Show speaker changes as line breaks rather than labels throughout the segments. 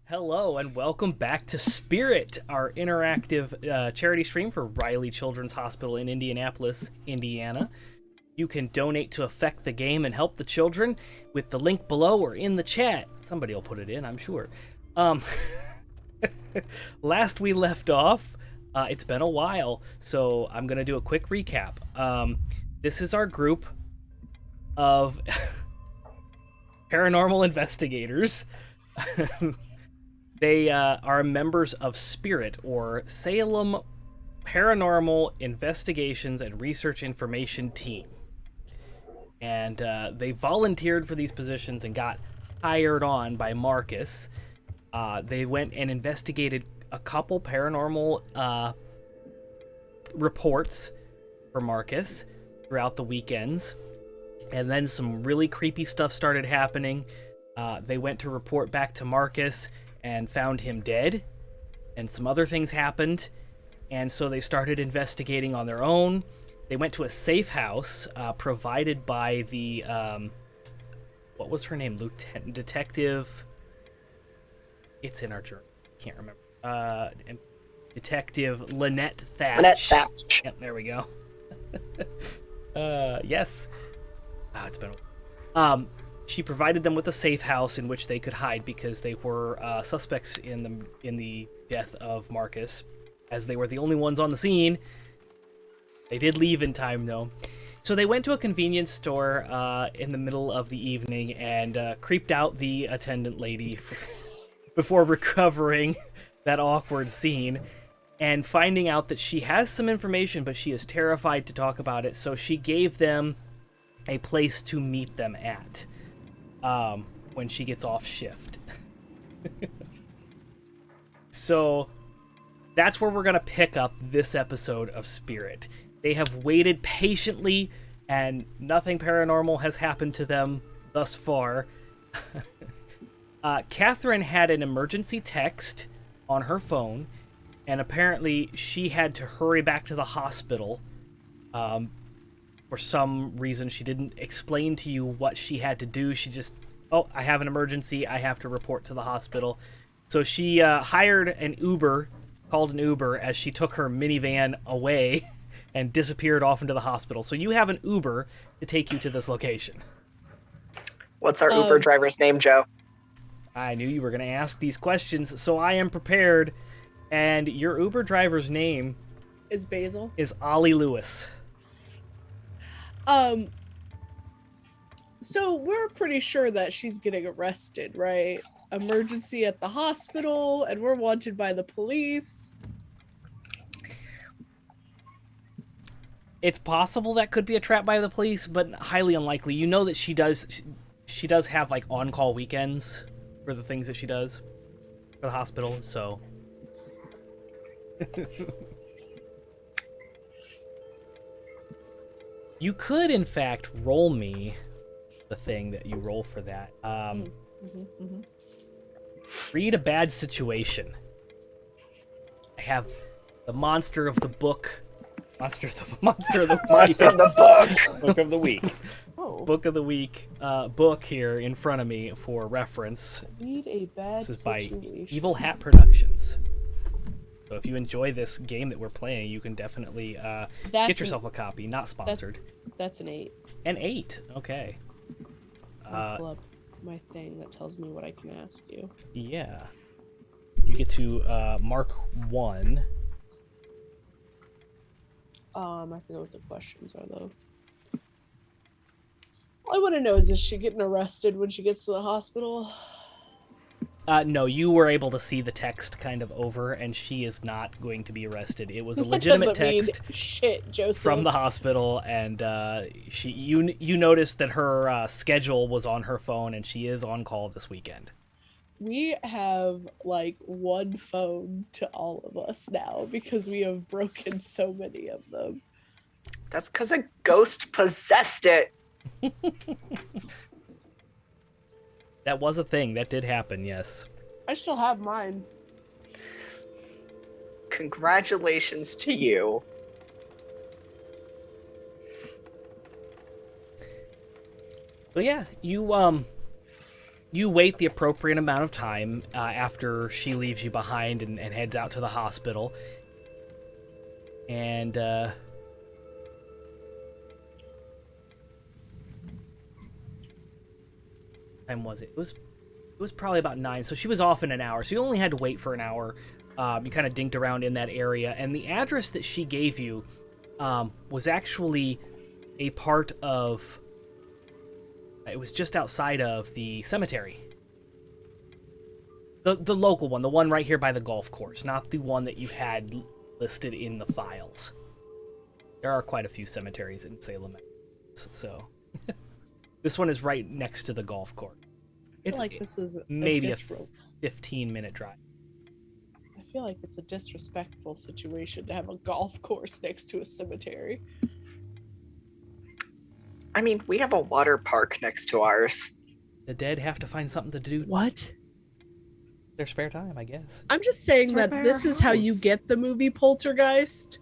Hello and welcome back to Spirit, our interactive charity stream for Riley Children's Hospital in Indianapolis, Indiana. You can donate to affect the game and help the children with the link below or in the chat. Somebody will put it in, I'm sure. Last we left off, it's been a while, so I'm going to do a quick recap. This is our group of paranormal investigators. They are members of Spirit, or Salem Paranormal Investigations and Research Information Team. And they volunteered for these positions and got hired on by Marcus. They went and investigated a couple paranormal reports for Marcus throughout the weekends. And then some really creepy stuff started happening. They went to report back to Marcus and found him dead, and some other things happened, and so they started investigating on their own. They went to a safe house provided by the what was her name? Detective. It's in our journal. Can't remember. Detective Lynette Thatch.
Lynette Thatch.
Yep, there we go. Yes. It's been a while. She provided them with a safe house in which they could hide because they were suspects in the death of Marcus, as they were the only ones on the scene. They did leave in time, though. So they went to a convenience store in the middle of the evening and creeped out the attendant lady before recovering that awkward scene and finding out that she has some information, but she is terrified to talk about it, so she gave them a place to meet them at. When she gets off shift. So that's where we're going to pick up this episode of Spirit. They have waited patiently and nothing paranormal has happened to them thus far. Catherine had an emergency text on her phone, and apparently she had to hurry back to the hospital. For some reason, she didn't explain to you what she had to do. She just, I have an emergency. I have to report to the hospital. So she hired an Uber, called an Uber, as she took her minivan away and disappeared off into the hospital. So you have an Uber to take you to this location.
What's our Uber driver's name, Joe?
I knew you were going to ask these questions, so I am prepared. And your Uber driver's name
is Basil.
Is Ollie Lewis.
So we're pretty sure that she's getting arrested, right? Emergency at the hospital, and we're wanted by the police.
It's possible that could be a trap by the police, but highly unlikely. You know that she does have like on-call weekends for the things that she does for the hospital, so you could, in fact, roll me the thing that you roll for that. Read a bad situation. I have the monster of the book. Monster of the book. Book of the week.
Oh.
Book of the week book here in front of me for reference.
Read a bad
This is
situation.
by Evil Hat Productions. So if you enjoy this game that we're playing, you can definitely get yourself a copy. Not sponsored.
That's an 8.
An 8. Okay.
I'll pull up my thing that tells me what I can ask you.
Yeah. You get to mark 1.
I forget what the questions are, though. All I want to know is she getting arrested when she gets to the hospital?
No, you were able to see the text kind of over, and she is not going to be arrested. It was a legitimate text
shit, Joseph.
from the hospital, and you noticed that her schedule was on her phone, and she is on call this weekend.
We have like one phone to all of us now because we have broken so many of them.
That's because a ghost possessed it.
That was a thing. That did happen, yes.
I still have mine.
Congratulations to you.
So yeah, you you wait the appropriate amount of time after she leaves you behind and heads out to the hospital. And time was it? It was probably about 9. So she was off in an hour. So you only had to wait for an hour. You kind of dinked around in that area, and the address that she gave you was actually a part of. It was just outside of the cemetery. The local one, the one right here by the golf course, not the one that you had listed in the files. There are quite a few cemeteries in Salem, so this one is right next to the golf course. It's
like this is
maybe a 15-minute drive.
I feel like it's a disrespectful situation to have a golf course next to a cemetery.
I mean, we have a water park next to ours.
The dead have to find something to do.
What?
Their spare time, I guess.
I'm just saying that this is how you get the movie Poltergeist.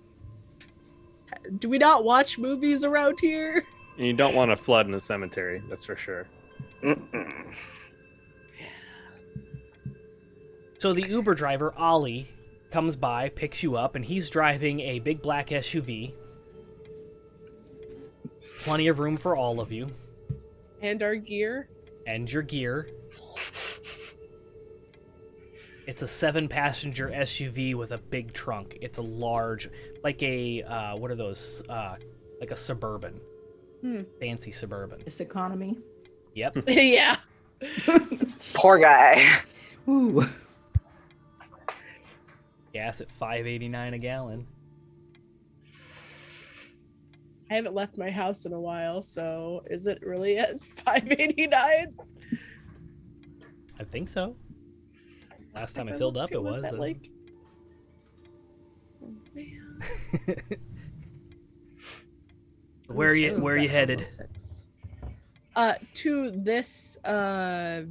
Do we not watch movies around here?
And you don't want to flood in the cemetery, that's for sure.
Mm-mm.
So the Uber driver, Ollie, comes by, picks you up, and he's driving a big black SUV. Plenty of room for all of you.
And our gear.
And your gear. It's a 7-passenger SUV with a big trunk. It's a large, like a, what are those? Like a Suburban. Fancy Suburban.
This economy.
Yep.
Yeah.
Poor guy.
Ooh.
Gas at $5.89 a gallon.
I haven't left my house in a while, so is it really at $5.89?
I think so. Last time I filled up, it was.
At like... Oh, man.
Where are you headed?
To this wow,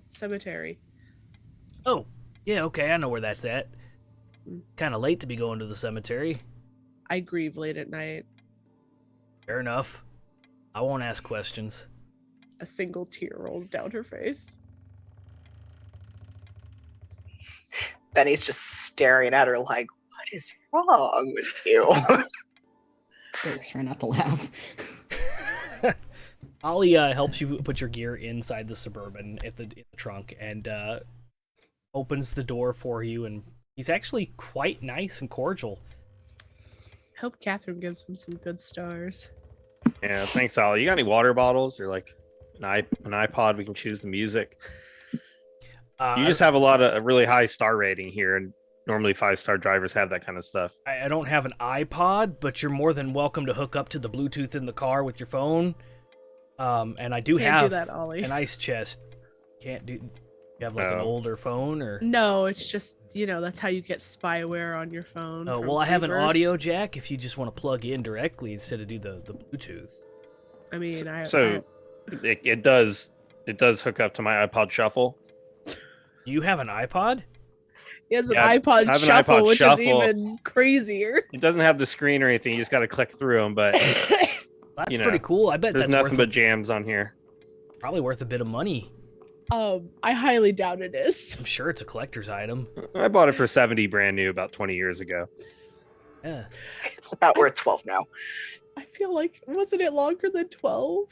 cemetery.
Oh, yeah, okay, I know where that's at. Kind of late to be going to the cemetery.
I grieve late at night.
Fair enough. I won't ask questions.
A single tear rolls down her face.
Benny's just staring at her like, what is wrong with you?
Try not to laugh.
Ollie helps you put your gear inside the Suburban in the trunk and opens the door for you, and he's actually quite nice and cordial.
Hope Catherine gives him some good stars.
Yeah, thanks, Ollie. You got any water bottles or like an iPod? We can choose the music. You just have a lot of a really high star rating here, and normally 5-star drivers have that kind of stuff.
I don't have an iPod, but you're more than welcome to hook up to the Bluetooth in the car with your phone. And I do
Can't
have
do that, Ollie.
an ice chest. Can't do. You have like an older phone or?
No, it's just, that's how you get spyware on your phone.
Oh,
from
well, I have an
creepers.
audio jack if you just want to plug in directly instead of do the Bluetooth.
I mean,
It does hook up to my iPod Shuffle.
You have an iPod?
he has an
Yeah, I
iPod
have an
Shuffle,
iPod
which
Shuffle.
is even crazier.
It doesn't have the screen or anything. You just got to click through them, but
That's pretty cool. I bet
there's
that's
nothing but jams on here.
probably worth a bit of money.
I highly doubt it is.
I'm sure it's a collector's item.
I bought it for $70 brand new about 20 years ago.
Yeah.
It's about worth 12 now.
I feel like, wasn't it longer than 12?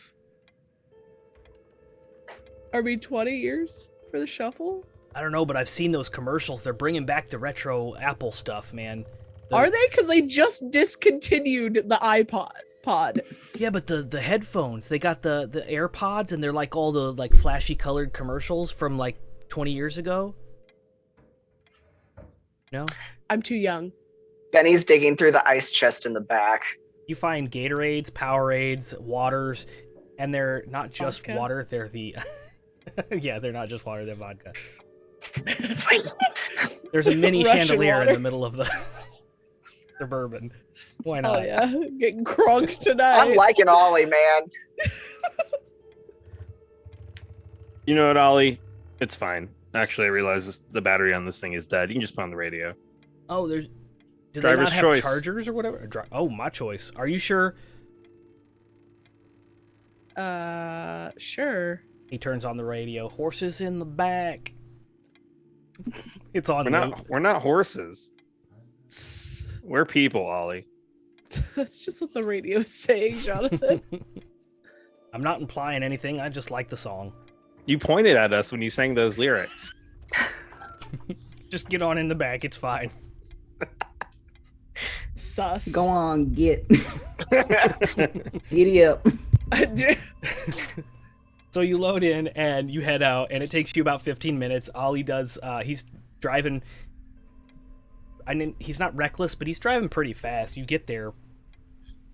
I mean, 20 years for the Shuffle?
I don't know, but I've seen those commercials. They're bringing back the retro Apple stuff, man.
Are they? Because they just discontinued the iPod.
Yeah, but the headphones, they got the AirPods, and they're like all the like flashy colored commercials from like 20 years ago. No?
I'm too young.
Benny's digging through the ice chest in the back.
You find Gatorades, Powerades, waters, and they're not just
Vodka?
water, they're the... yeah, they're not just water, they're vodka.
Sweet.
There's a mini
Russian
chandelier
water.
in the middle of the Suburban. Why not?
Oh yeah, getting crunk tonight.
I'm liking Ollie, man.
You know what, Ollie? It's fine. Actually, I realize the battery on this thing is dead. You can just put on the radio.
Oh, there's... Do they
Driver's
not have
choice.
chargers or whatever? Oh, my choice. Are you sure?
Sure.
He turns on the radio. Horses in the back. It's on loop.
We're not horses. We're people, Ollie.
That's just what the radio is saying, Jonathan.
I'm not implying anything. I just like the song.
You pointed at us when you sang those lyrics.
Just get on in the back. It's fine.
Sus.
Go on, get. Giddy up.
So you load in and you head out, and it takes you about 15 minutes. Ollie does, he's driving, I mean, he's not reckless, but he's driving pretty fast. You get there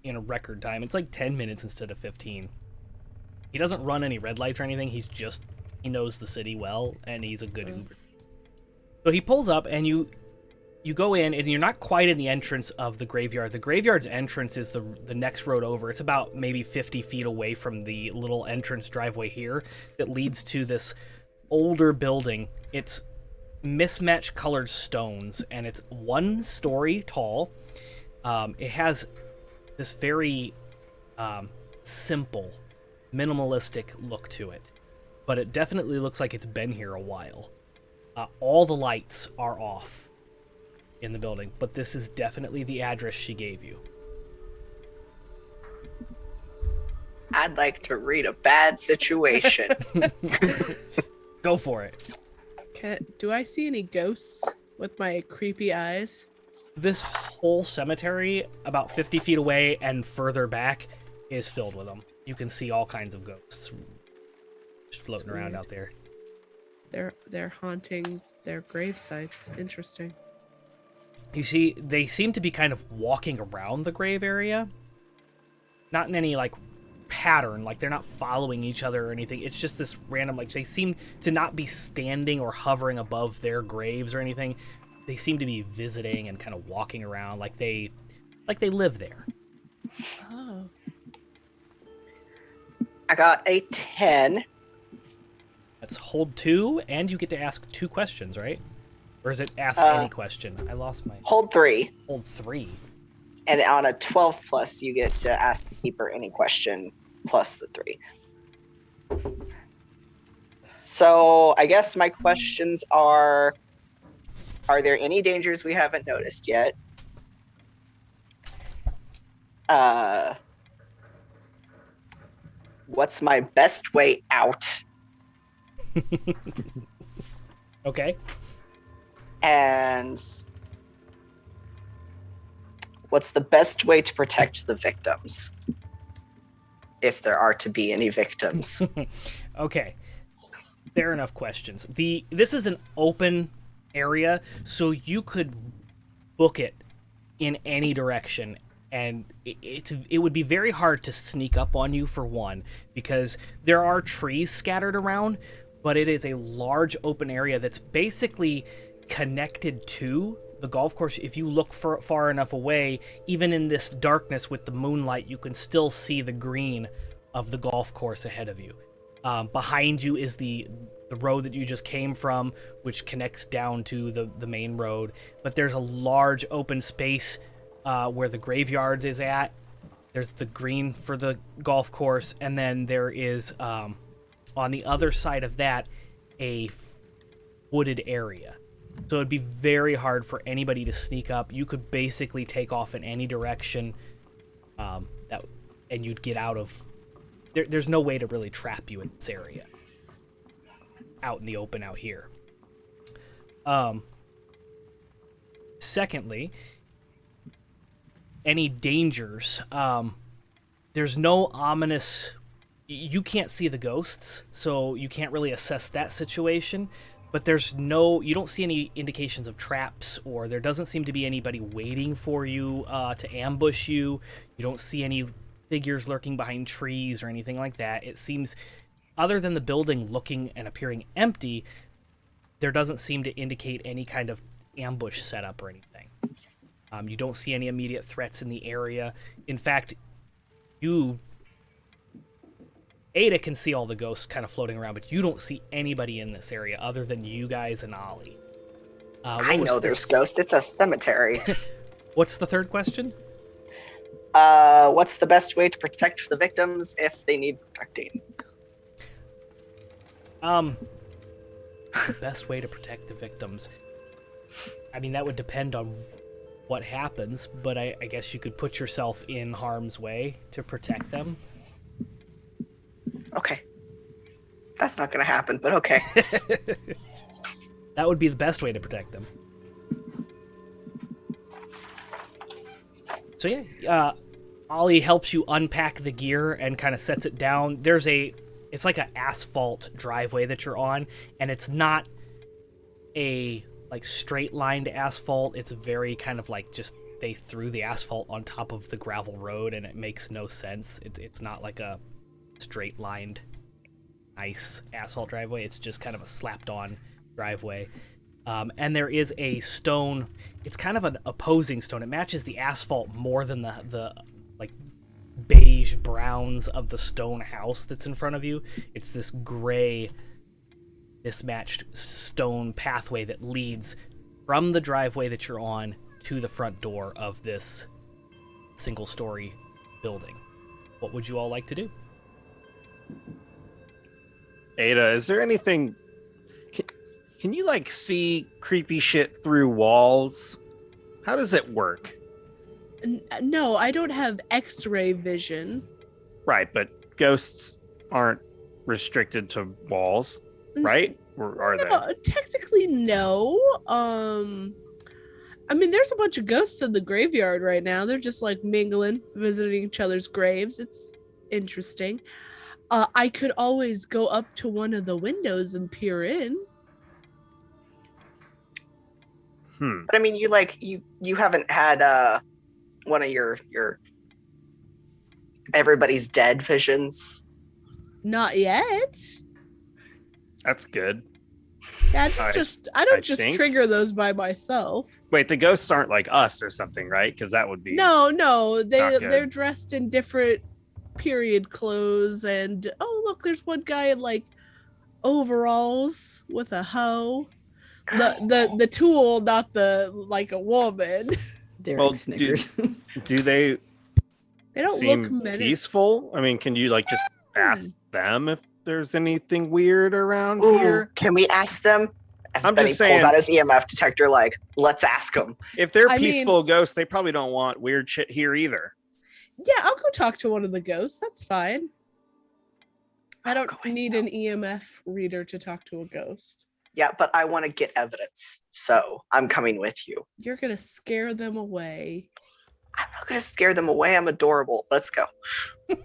in a record time. It's like 10 minutes instead of 15. He doesn't run any red lights or anything. He knows the city well, and he's a good Uber. So he pulls up, and you go in, and you're not quite in the entrance of the graveyard. The graveyard's entrance is the next road over. It's about maybe 50 feet away from the little entrance driveway here that leads to this older building. It's mismatched colored stones, and it's 1 story tall. It has this very simple, minimalistic look to it, but it definitely looks like it's been here a while. All the lights are off in the building, but this is definitely the address she gave you.
I'd like to read a bad situation.
Go for it.
Do I see any ghosts with my creepy eyes?
This whole cemetery, about 50 feet away and further back, is filled with them. You can see all kinds of ghosts just floating around out there.
They're haunting their grave sites. Interesting.
You see, they seem to be kind of walking around the grave area. Not in any, like, pattern. Like, they're not following each other or anything. It's just this random, like, they seem to not be standing or hovering above their graves or anything. They seem to be visiting and kind of walking around like they live there.
Oh.
I got a 10.
Let's hold 2, and you get to ask 2 questions, right? Or is it ask any question? I lost my...
Hold 3.
Hold 3.
And on a 12 plus, you get to ask the keeper any question plus the 3. So I guess my questions are there any dangers we haven't noticed yet? What's my best way out?
Okay.
And what's the best way to protect the victims? If there are to be any victims.
Okay. Fair enough questions. This is an open area, so you could book it in any direction, and it would be very hard to sneak up on you, for one, because there are trees scattered around, but it is a large open area that's basically connected to the golf course. If you look far enough away, even in this darkness with the moonlight, you can still see the green of the golf course ahead of you. Behind you is the road that you just came from, which connects down to the main road. But there's a large open space where the graveyard is at. There's the green for the golf course, and then there is on the other side of that a wooded area. So it'd be very hard for anybody to sneak up. You could basically take off in any direction, and you'd get out of. There's no way to really trap you in this area. Out in the open out here. Secondly, any dangers. There's no ominous. You can't see the ghosts, so you can't really assess that situation. But you don't see any indications of traps, or there doesn't seem to be anybody waiting for you to ambush you. You don't see any figures lurking behind trees or anything like that. It seems, other than the building looking and appearing empty, there doesn't seem to indicate any kind of ambush setup or anything. You don't see any immediate threats in the area. In fact, Ada can see all the ghosts kind of floating around, but you don't see anybody in this area other than you guys and Ollie.
I know there's ghosts. It's a cemetery.
What's the third question?
What's the best way to protect the victims if they need protecting?
What's the best way to protect the victims? I mean, that would depend on what happens, but I guess you could put yourself in harm's way to protect them.
Okay. That's not going to happen, but okay.
That would be the best way to protect them. So yeah, Ollie helps you unpack the gear and kind of sets it down. It's like an asphalt driveway that you're on, and it's not a like straight lined asphalt. It's very kind of like just they threw the asphalt on top of the gravel road, and it makes no sense. It's not like a straight lined nice asphalt driveway. It's just kind of a slapped on driveway. And there is a stone. It's kind of an opposing stone. It matches the asphalt more than the like beige browns of the stone house that's in front of you. It's this gray mismatched stone pathway that leads from the driveway that you're on to the front door of this single-story building. What would you all like to do?
Ada, is there anything... Can you, like, see creepy shit through walls? How does it work?
No, I don't have X-ray vision.
Right, but ghosts aren't restricted to walls, right? Or are they?
Technically, no. I mean, there's a bunch of ghosts in the graveyard right now. They're just like mingling, visiting each other's graves. It's interesting. I could always go up to one of the windows and peer in.
But I mean, you haven't had one of your everybody's dead visions.
Not yet.
That's good.
Yeah, I don't just
think.
trigger those by myself.
Wait, the ghosts aren't like us or something, right? Because that would be...
No,
Not
they're
good.
dressed in different period clothes, and oh look, there's one guy in like overalls with a hoe. The tool, not the like a woman.
Derek
Well,
Snickers.
Do they
They don't
seem
look menacing.
peaceful? I mean, can you like just ask them if there's anything weird around
Ooh,
here?
can we ask them?
I'm
Benny
just saying-
pulls out his EMF detector, like, let's ask them.
If they're
I mean-
peaceful ghosts, they probably don't want weird shit here either.
Yeah, I'll go talk to one of the ghosts. That's fine. I
I'll
don't
go with
need
you.
an EMF reader to talk to a ghost.
Yeah, but I want to get evidence, so I'm coming with you.
You're gonna scare them away.
I'm not going to scare them away. I'm adorable. Let's go.
All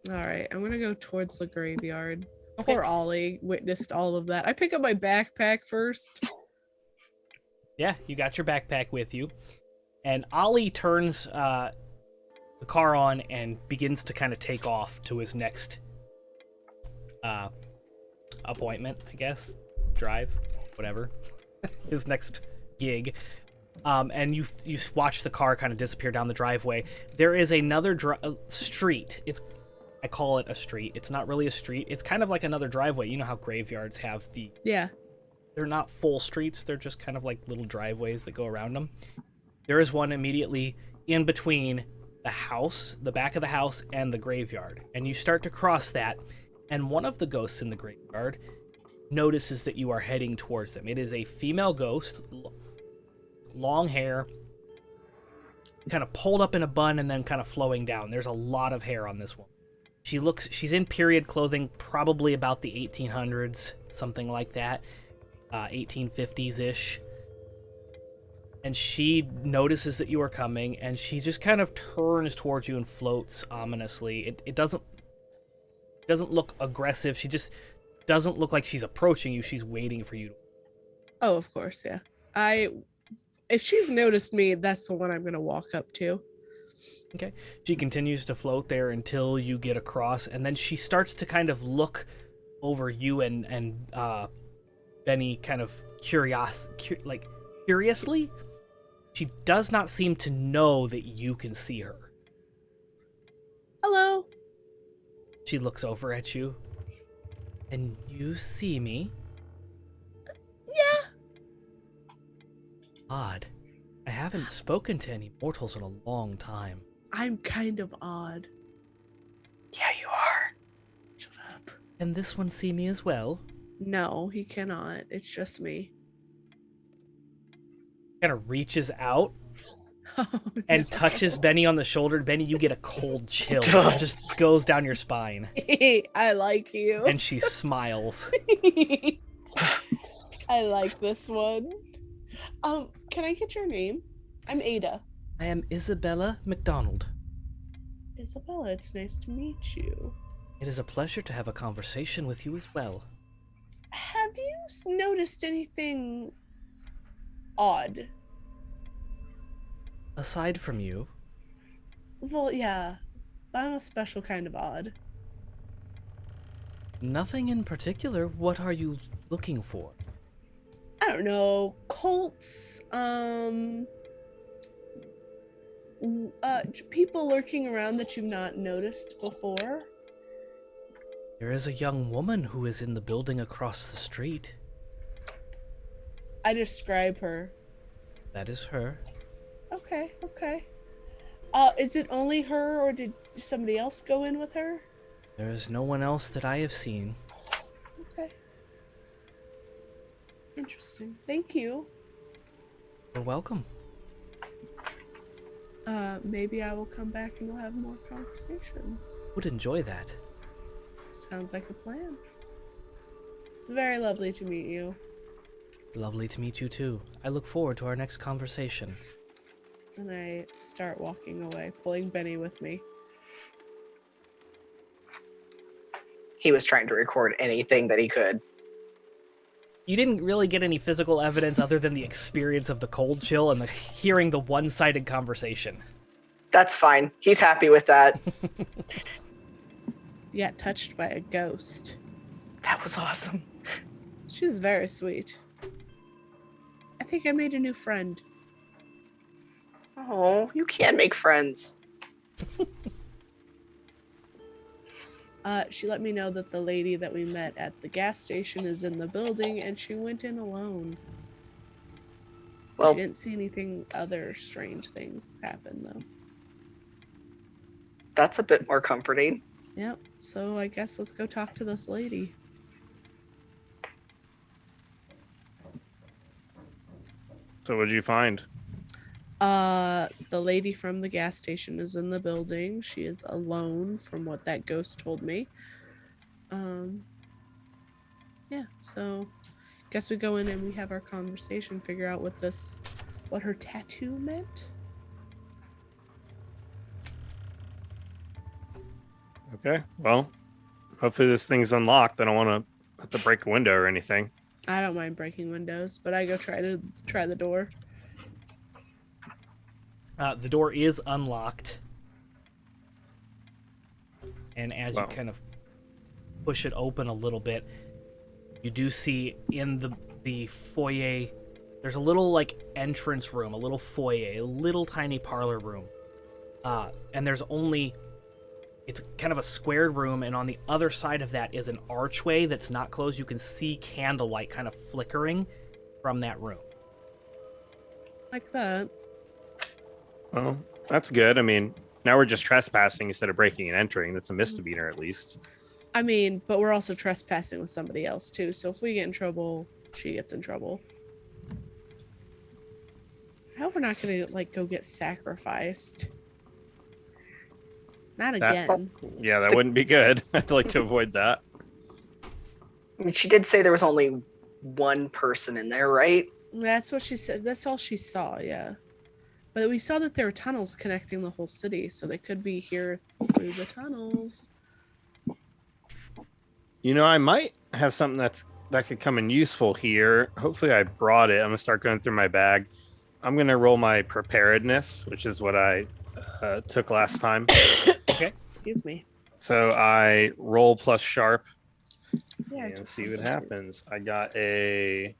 right, I'm gonna go towards the graveyard. Poor Ollie witnessed all of that. I pick up my backpack first.
Yeah, you got your backpack with you. And Ollie turns the car on and begins to kind of take off to his next appointment, I guess. Drive, whatever. His next gig. And you watch the car kind of disappear down the driveway. There is another street. I call it a street. It's not really a street. It's kind of like another driveway. You know how graveyards have
Yeah.
they're not full streets. They're just kind of like little driveways that go around them. There is one immediately in between the house, the back of the house, and the graveyard. And you start to cross that, and one of the ghosts in the graveyard notices that you are heading towards them. It is a female ghost, long hair, kind of pulled up in a bun and then kind of flowing down. There's a lot of hair on this one. She's in period clothing, probably about the 1800s, something like that, 1850s-ish. And she notices that you are coming, and she just kind of turns towards you and floats ominously. It doesn't look aggressive. She just doesn't look like she's approaching you. She's waiting for you.
Oh, of course, yeah. If she's noticed me, that's the one I'm gonna walk up to.
Okay. She continues to float there until you get across, and then she starts to kind of look over you and Benny kind of curiously. She does not seem to know that you can see her.
Hello.
She looks over at you. And you see me?
Yeah.
Odd. I haven't spoken to any mortals in a long time.
I'm kind of odd.
Yeah, you are.
Shut up.
Can this one see me as well?
No, he cannot. It's just me.
Kind of reaches out
Oh,
and
no.
touches Benny on the shoulder. Benny, you get a cold chill. It just goes down your spine.
I like you.
And she smiles.
I like this one. Can I get your name? I'm Ada.
I am Isabella McDonald.
Isabella, it's nice to meet you.
It is a pleasure to have a conversation with you as well.
Have you noticed anything odd?
Aside from you,
Well, yeah. I'm a special kind of odd.
nothing in particular. What are you looking for?
I don't know. Cults, people lurking around that you've not noticed before.
There is a young woman who is in the building across the street.
I describe her.
That is her.
Okay. Is it only her, or did somebody else go in with her?
There is no one else that I have seen.
Okay. Interesting. Thank you.
You're welcome.
Maybe I will come back and we'll have more conversations.
Would enjoy that.
Sounds like a plan. It's very lovely to meet you.
Lovely to meet you too. I look forward to our next conversation.
And I start walking away, pulling Benny with me.
He was trying to record anything that he could.
You didn't really get any physical evidence other than the experience of the cold chill and hearing the one-sided conversation.
That's fine. He's happy with that.
You got touched by a ghost.
That was awesome.
She's very sweet. I think I made a new friend.
Oh, you can make friends.
She let me know that the lady that we met at the gas station is in the building, and she went in alone.
Well,
She didn't see anything other strange things happen, though.
that's a bit more comforting.
Yep, so I guess let's go talk to this lady.
So what'd you find?
The lady from the gas station is in the building. She is alone, from what that ghost told me. Yeah, so guess we go in and we have our conversation, figure out what her tattoo meant.
Okay. Well, hopefully this thing's unlocked. I don't want to have to break a window or anything.
I don't mind breaking windows, but I go try the door.
The door is unlocked. And as
Wow.
you kind of push it open a little bit, you do see in the foyer, there's a little like entrance room, a little foyer, a little tiny parlor room. And it's kind of a squared room, and on the other side of that is an archway that's not closed. You can see candlelight kind of flickering from that room.
Like that.
Well, that's good. I mean, now we're just trespassing instead of breaking and entering. That's a misdemeanor, at least.
I mean, but we're also trespassing with somebody else too, so if we get in trouble, she gets in trouble. I hope we're not gonna go get sacrificed. Not
That-
again.
Yeah, that wouldn't be good. I'd like to avoid that.
I mean, she did say there was only one person in there, right?
That's what she said. That's all she saw, yeah. But we saw that there were tunnels connecting the whole city, so they could be here through the tunnels.
You know, I might have something that could come in useful here. Hopefully I brought it. I'm gonna start going through my bag. I'm gonna roll my preparedness, which is what I took last time.
Excuse me.
So I roll plus sharp
Yeah.
and see what happens. I got a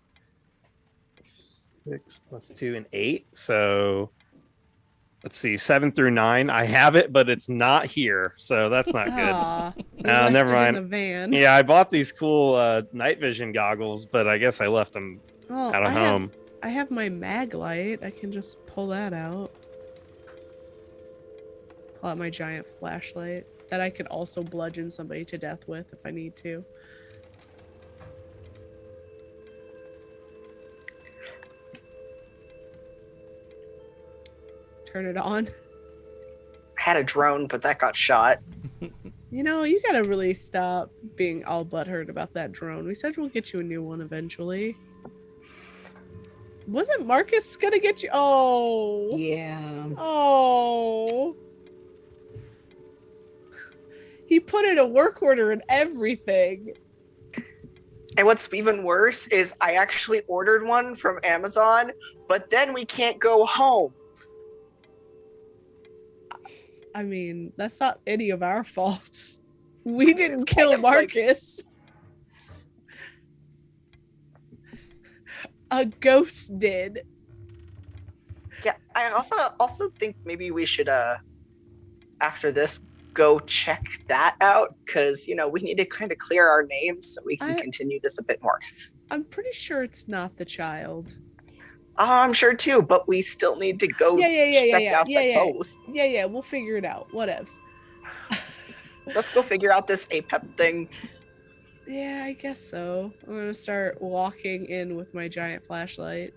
6 plus 2 and 8. So let's see, 7 through 9. I have it, but it's not here, so that's not good.
Aw, we
No,
left
never
it
mind.
In the van.
Yeah, I bought these cool night vision goggles, but I guess I left them
Oh,
out of home.
I have my mag light. I can just pull that out. Pull out my giant flashlight that I could also bludgeon somebody to death with if I need to. Turn it on.
I had a drone, but that got shot.
You know, you gotta really stop being all butthurt about that drone. We said we'll get you a new one eventually. Wasn't Marcus gonna get you? Oh.
Yeah.
Oh. He put in a work order and everything.
And what's even worse is I actually ordered one from Amazon, but then we can't go home.
I mean, that's not any of our faults. We didn't
It's
kill
kind of like-
Marcus. A ghost did.
Yeah, I also think maybe we should after this go check that out, because we need to kind of clear our names so we can continue this a bit more.
I'm pretty sure it's not the child.
I'm sure too, but we still need to go check out the ghost.
Yeah, we'll figure it out. Whatevs.
Let's go figure out this APEP thing.
Yeah, I guess so. I'm gonna start walking in with my giant flashlight.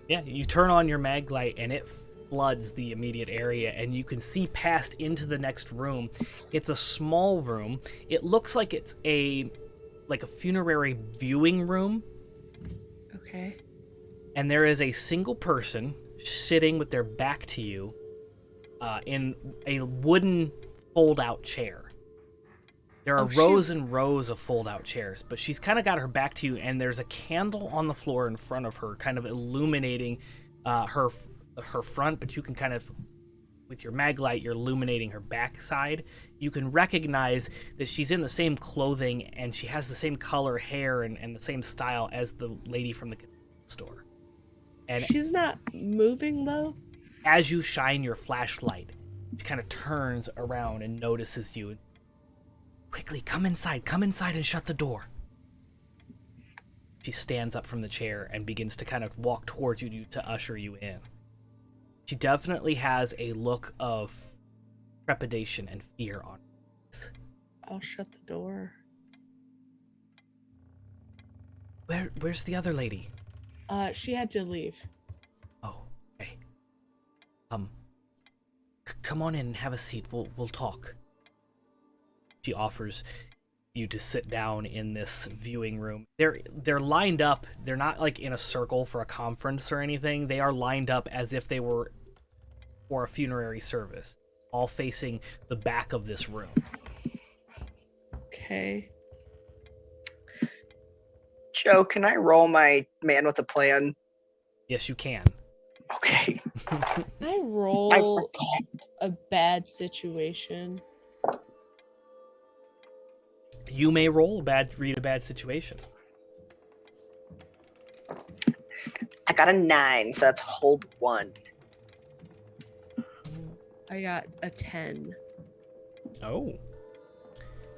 Yeah, you turn on your mag light and it floods the immediate area, and you can see past into the next room. It's a small room. It looks like it's a funerary viewing room,
Okay.
and there is a single person sitting with their back to you in a wooden fold-out chair. There are rows and rows of fold-out chairs, but she's kind of got her back to you, and there's a candle on the floor in front of her, kind of illuminating her front, but you can kind of, with your mag light, you're illuminating her backside. You can recognize that she's in the same clothing, and she has the same color hair and the same style as the lady from the store. And
She's not moving though.
as you shine your flashlight, she kind of turns around and notices you. Quickly, come inside and shut the door. She stands up from the chair and begins to kind of walk towards you to usher you in. She definitely has a look of trepidation and fear on her face.
I'll shut the door.
Where's the other lady?
She had to leave.
Oh, okay. Come on in and have a seat. We'll talk. She offers you to sit down in this viewing room. They're lined up. They're not like in a circle for a conference or anything. They are lined up as if they were for a funerary service, all facing the back of this room.
Okay.
Joe, can I roll my man with a plan?
Yes, you can.
Okay.
I roll
I forgot.
a bad situation.
You may read a bad situation.
I got a 9, so that's hold 1.
I got a 10.
Oh.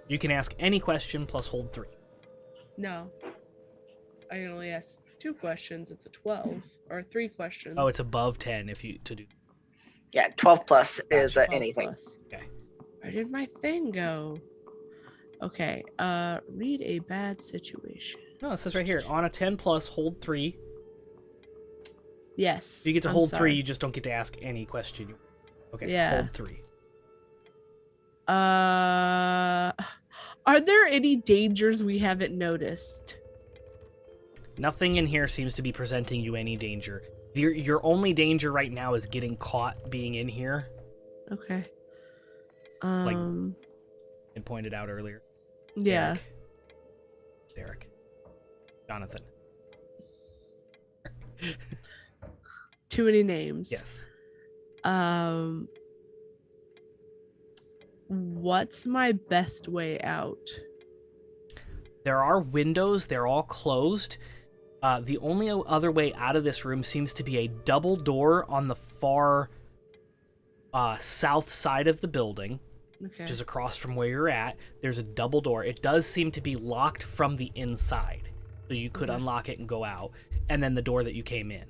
You can ask any question plus hold 3.
No. I can only ask 2 questions. It's a 12. Or 3 questions.
Oh, it's above 10 if you to do.
Yeah, 12 plus is
12
anything.
plus.
Okay.
Where did my thing go? Okay. Read a bad situation.
No, it says right here. On a 10 plus, hold 3.
Yes.
You get to
I'm
hold 3,
sorry.
you just don't get to ask any question. Okay,
Yeah.
hold 3.
Are there any dangers we haven't noticed?
Nothing in here seems to be presenting you any danger. Your only danger right now is getting caught being in here,
Okay.
and pointed out earlier.
Yeah.
Derek. Jonathan.
Too many names.
Yes.
What's my best way out?
There are windows. They're all closed. The only other way out of this room seems to be a double door on the far south side of the building,
Okay.
which is across from where you're at. There's a double door. It does seem to be locked from the inside. so you could
Okay.
unlock it and go out, and then the door that you came in.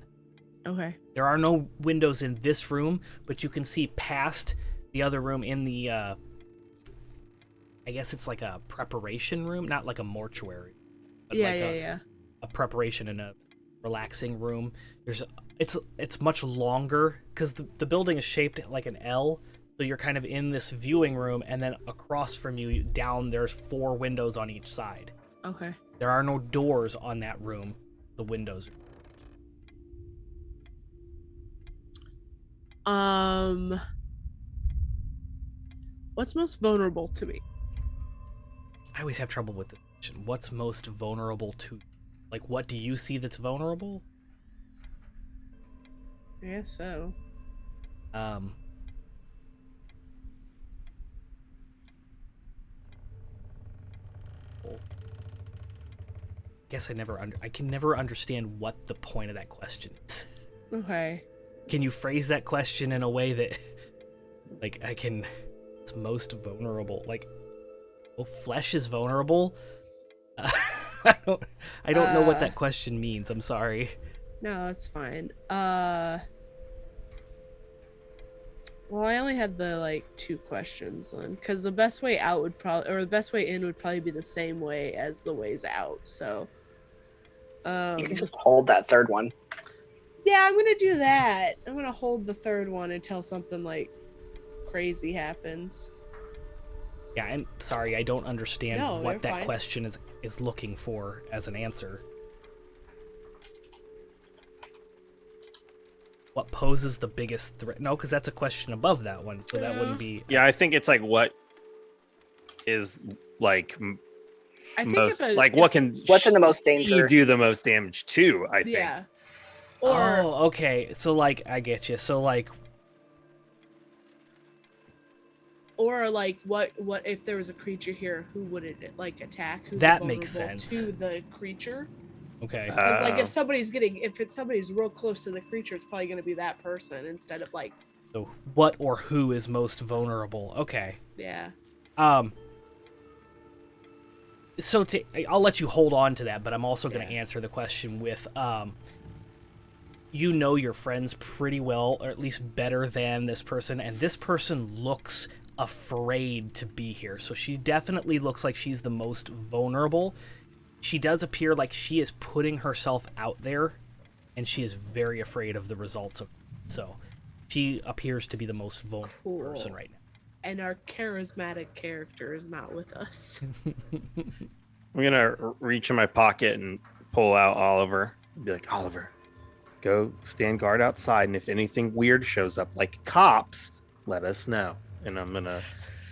Okay.
There are no windows in this room, but you can see past the other room in the, I guess it's like a preparation room, not like a mortuary. But
Yeah,
like
yeah.
a preparation and a relaxing room. It's much longer because the building is shaped like an L, so you're kind of in this viewing room, and then across from you down there's 4 windows on each side.
Okay.
There are no doors on that room. The windows.
What's most vulnerable to me?
I always have trouble with this question. What's most vulnerable to? Like, what do you see that's vulnerable?
I guess so.
Guess I can never understand what the point of that question is.
Okay.
Can you phrase that question in a way that, like, it's most vulnerable? Like, well, flesh is vulnerable. I don't know what that question means. I'm sorry.
No, that's fine. Well, I only had the like 2 questions then, because the best way out would probably, or the best way in would probably be the same way as the ways out. So,
You can just hold that third one.
yeah, I'm gonna do that. I'm gonna hold the third one until something like crazy happens.
Yeah, I'm sorry. I don't understand
No,
what
you're
that
fine.
question is looking for as an answer. What poses the biggest threat? No, because that's a question above that one, so that wouldn't be.
Yeah, I think it's like what is like
I think
most
if a,
like
if-
what can
What's in the most
you
danger?
do the most damage to? I think.
yeah, or
Oh, okay. So like, I get you. So like,
like what if there was a creature here, who would it like attack? Who's
That makes
vulnerable
sense.
to the creature.
okay.
Because like
Oh.
if somebody's real close to the creature, it's probably gonna be that person instead of like,
So what or who is most vulnerable? Okay.
yeah.
So I'll let you hold on to that, but I'm also going to
Yeah.
answer the question with, you know your friends pretty well, or at least better than this person, and this person looks afraid to be here. So she definitely looks like she's the most vulnerable. She does appear like she is putting herself out there, and she is very afraid of the results of it. So she appears to be the most vulnerable
Cool.
person right now.
And our charismatic character is not with us.
I'm gonna reach in my pocket and pull out Oliver. And be like, Oliver, go stand guard outside, and if anything weird shows up, like cops, let us know. And I'm gonna,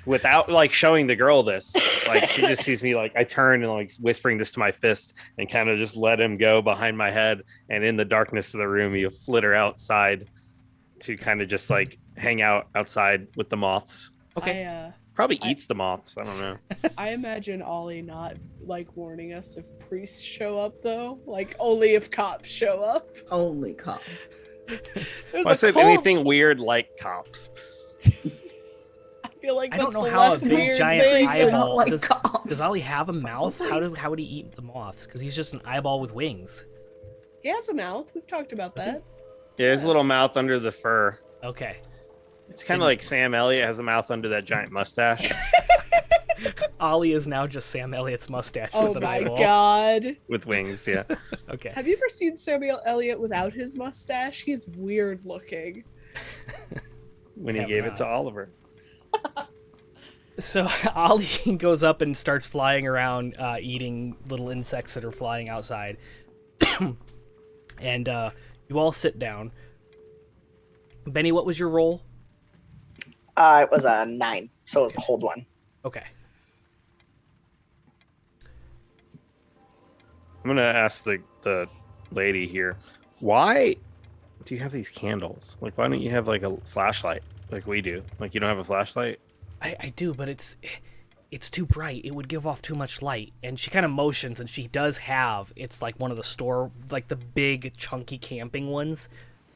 without like showing the girl this, like she just sees me, like I turn and like whispering this to my fist, and kind of just let him go behind my head, and in the darkness of the room, you flitter outside to kind of just like hang out outside with the moths.
Okay.
Probably
I-
eats the moths. I don't know.
I imagine Ollie not like warning us if priests show up though. Like only if cops show up.
Only cop.
There's
I
a
said
cult.
anything weird like cops.
I feel like
I don't
that's
know
the
how a
less
big
weird
giant
thing.
eyeball
like
does.
cops.
Does Ollie have a mouth? How would he eat the moths? Because he's just an eyeball with wings.
He has a mouth. We've talked about that.
Yeah, his little mouth under the fur.
Okay.
It's kind of like Sam Elliott has a mouth under that giant mustache
Ollie is now just Sam Elliott's mustache
Oh
with an
my
eyeball.
god.
with wings. Yeah.
Okay.
Have you ever seen Samuel Elliott without his mustache? He's weird looking.
When he
Have
gave
not.
it to Oliver.
So Ollie goes up and starts flying around, eating little insects that are flying outside. And you all sit down. Benny, what was your role?
It was a 9, so it was a hold one.
Okay.
I'm gonna ask the lady here, why do you have these candles? Like, why don't you have like a flashlight like we do? Like, you don't have a flashlight?
I do, but it's too bright. It would give off too much light. And she kind of motions, and she does have, it's like one of the store, like the big chunky camping ones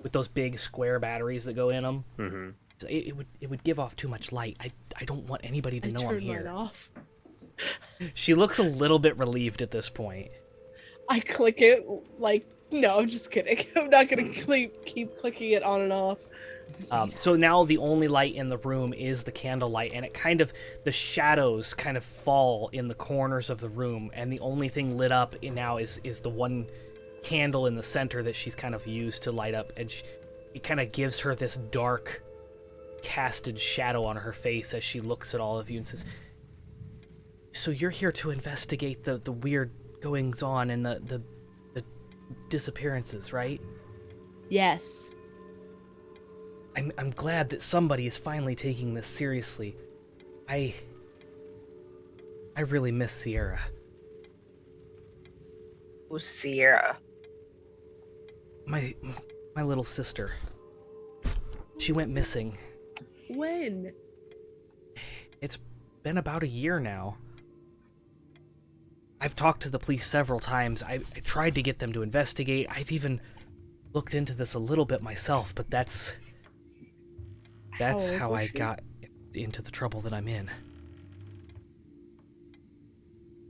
with those big square batteries that go in them.
Mm-hmm.
So it would give off too much light. I don't want anybody to
I
know I'm
turned mine
here.
off.
She looks a little bit relieved at this point.
I click it like, no, I'm just kidding. I'm not gonna keep clicking it on and off.
So now the only light in the room is the candlelight, and the shadows kind of fall in the corners of the room, and the only thing lit up now is the one candle in the center that she's kind of used to light up, and it kind of gives her this dark, casted shadow on her face as she looks at all of you and says, "So you're here to investigate the weird goings on and the disappearances, right?"
Yes.
I'm glad that somebody is finally taking this seriously. I really miss Sierra.
Who's Sierra?
My little sister. She went missing.
When?
It's been about a year now. I've talked to the police several times. I tried to get them to investigate. I've even looked into this a little bit myself, but that's how I got into the trouble that I'm in.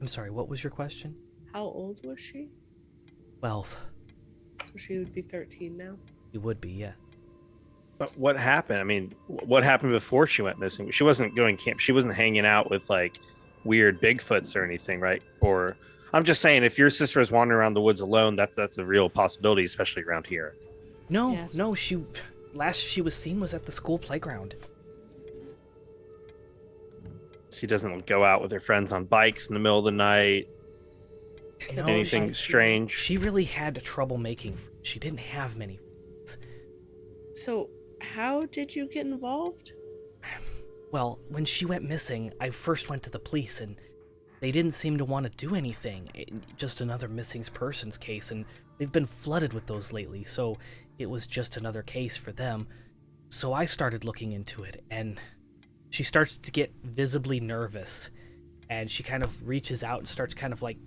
I'm sorry, what was your question?
How old was she?
12.
So she would be 13 now.
You would be, yeah.
But what happened? I mean, what happened before she went missing? She wasn't going camp. She wasn't hanging out with like weird Bigfoots or anything, right? Or I'm just saying, if your sister was wandering around the woods alone, that's a real possibility, especially around here.
No,
Yes.
no, last she was seen was at the school playground.
She doesn't go out with her friends on bikes in the middle of the night.
No,
Anything strange?
She really had trouble making friends. She didn't have many friends.
So how did you get involved?
Well, when she went missing, I first went to the police, and they didn't seem to want to do anything. Just another missing persons case, and they've been flooded with those lately, so it was just another case for them. So I started looking into it, and she starts to get visibly nervous, and she kind of reaches out and starts kind of like